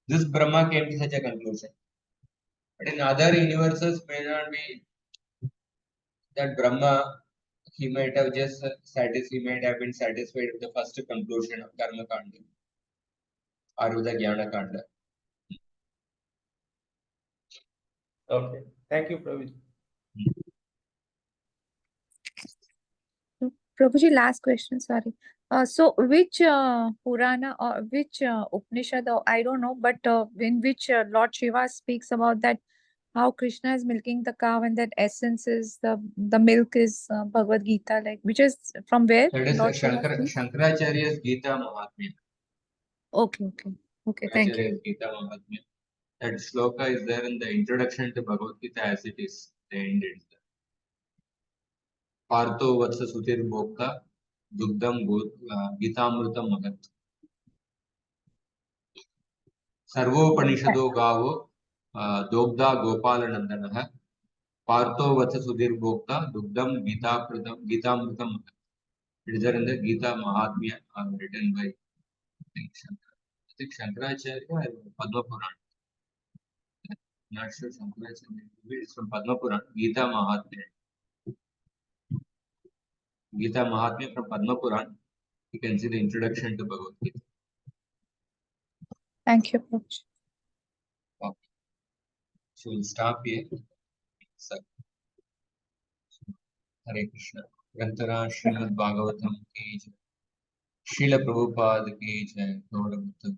this Brahma came to such a conclusion. But in other universes may not be that Brahma, he might have just he might have been satisfied with the first conclusion of Karma Kanda or with the Jnana Kanda. Okay. Thank you, Prabhuji. Prabhuji, last question, sorry. So which Purana or which Upanishad, or I don't know, but in which Lord Shiva speaks about that, how Krishna is milking the cow and that essence is the milk is Bhagavad Gita, like which is from where? That is Lord Shiva speaks? Shankaracharya's Gita Mahatmya. Okay. Thank you. Shankaracharya's Gita Mahatmya. That shloka is there in the introduction to Bhagavad Gita as it is. The end is there. Partho वत्स सुतिर्भोक्ता दुग्धम गीतामृतम महत् सर्वोपनिषदो गावो दोग्धा गोपालनंदनः पार्थो वत्स सुतिर्भोक्ता दुग्धम गीतामृतम महत्. It is there in the Gita Mahatmya written by I think Shankaracharya or Padma Puran. Not sure Shankaracharya. Maybe it's from Padma Puran. Gita Mahatmya. Gita Mahatmya from Padma Puran. You can see the introduction to Bhagavad Gita. Thank you, Prabhuji. Okay. So we'll stop here. So, Hare Krishna. Grantara Srimad Bhagavatam ki jai. Srila Prabhupada ki jai. Gaura Bhatta.